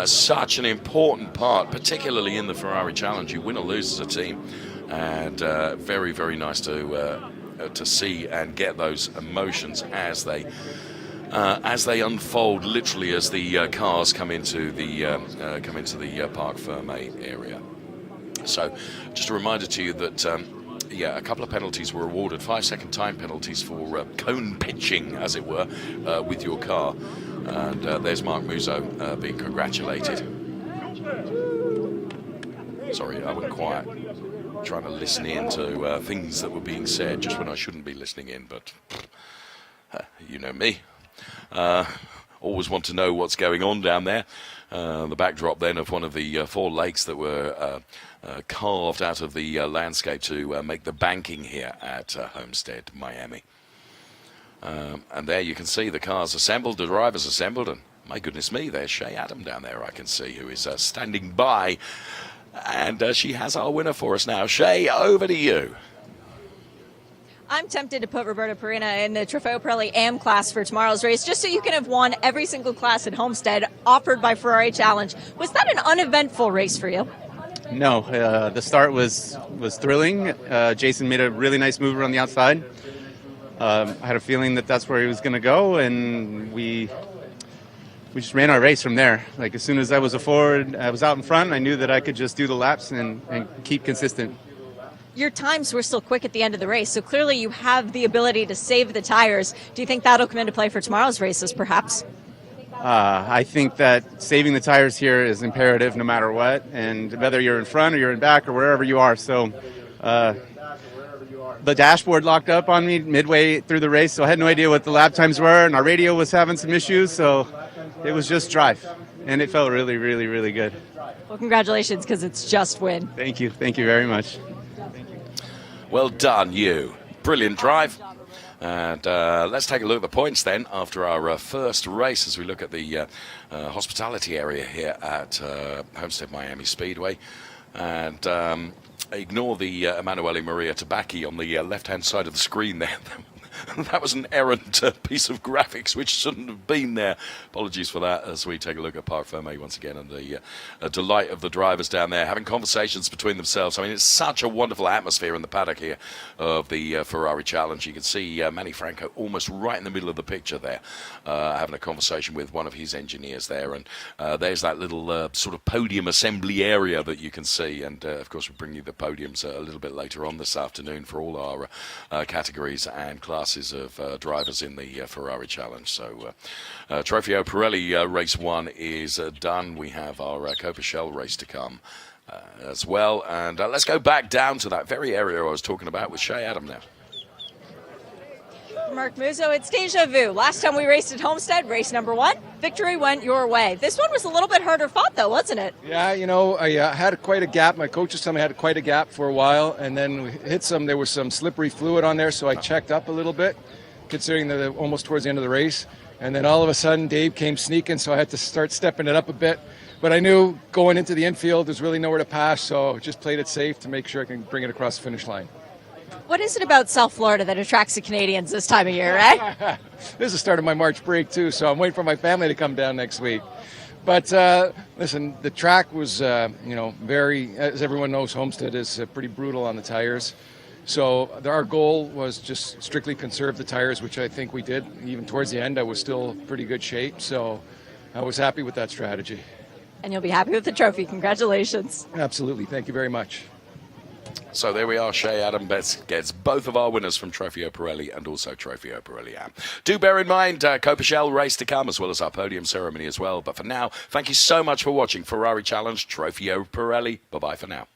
such an important part, particularly in the Ferrari Challenge. You win or lose as a team, and very nice to see and get those emotions as they unfold, literally as the cars come into the Parc Fermé area. So, just a reminder to you that a couple of penalties were awarded, 5-second time penalties for cone pitching, as it were, with your car. And there's Mark Musso being congratulated. Sorry, I went quiet, trying to listen in to things that were being said just when I shouldn't be listening in, but you know me. Always want to know what's going on down there. The backdrop then of one of the 4 lakes that were carved out of the landscape to make the banking here at Homestead-Miami. And there you can see the cars assembled, the drivers assembled, and my goodness me, there's Shay Adam down there I can see, who is standing by, and she has our winner for us now. Shay, over to you. I'm tempted to put Roberto Perina in the Trofeo Pirelli AM class for tomorrow's race, just so you can have won every single class at Homestead offered by Ferrari Challenge. Was that an uneventful race for you? No, the start was thrilling. Jason made a really nice move around the outside. I had a feeling that that's where he was going to go, and we just ran our race from there. Like, as soon as I was out in front, I knew that I could just do the laps and keep consistent. Your times were still quick at the end of the race, so clearly you have the ability to save the tires. Do you think that'll come into play for tomorrow's races, perhaps? I think that saving the tires here is imperative no matter what, and whether you're in front or you're in back or wherever you are. So the dashboard locked up on me midway through the race, so I had no idea what the lap times were, and our radio was having some issues, so it was just drive, and it felt really good. Well, congratulations, because it's just win. Thank you very much. Well done, you. Brilliant drive. And let's take a look at the points then after our first race, as we look at the hospitality area here at Homestead-Miami Speedway. And ignore the Emanuele Maria Tabacchi on the left-hand side of the screen there. that was an errant piece of graphics which shouldn't have been there. Apologies for that as we take a look at Parc Fermé once again and the delight of the drivers down there having conversations between themselves. I mean, it's such a wonderful atmosphere in the paddock here of the Ferrari Challenge. You can see Manny Franco almost right in the middle of the picture there, having a conversation with one of his engineers there. And there's that little sort of podium assembly area that you can see. And of course, we'll bring you the podiums a little bit later on this afternoon for all our categories and classes of drivers in the Ferrari Challenge. So Trofeo Pirelli race 1 is done. We have our Copa Shell race to come as well. And let's go back down to that very area I was talking about with Shea Adam now. Mark Musso, it's deja vu. Last time we raced at Homestead, race number 1, victory went your way. This one was a little bit harder fought, though, wasn't it? Yeah, you know, I had quite a gap. My coaches told me I had quite a gap for a while, and then we hit there was some slippery fluid on there, so I checked up a little bit, considering that almost towards the end of the race. And then all of a sudden, Dave came sneaking, so I had to start stepping it up a bit. But I knew going into the infield, there's really nowhere to pass, so just played it safe to make sure I can bring it across the finish line. What is it about South Florida that attracts the Canadians this time of year, right? This is the start of my March break, too, so I'm waiting for my family to come down next week. But listen, the track was, very, as everyone knows, Homestead is pretty brutal on the tires. So our goal was just strictly conserve the tires, which I think we did. Even towards the end, I was still pretty good shape, so I was happy with that strategy. And you'll be happy with the trophy. Congratulations. Absolutely. Thank you very much. So there we are. Shea Adam gets both of our winners from Trofeo Pirelli and also Trofeo Pirelli Am. Do bear in mind, Copa Shell race to come, as well as our podium ceremony as well. But for now, thank you so much for watching Ferrari Challenge Trofeo Pirelli. Bye-bye for now.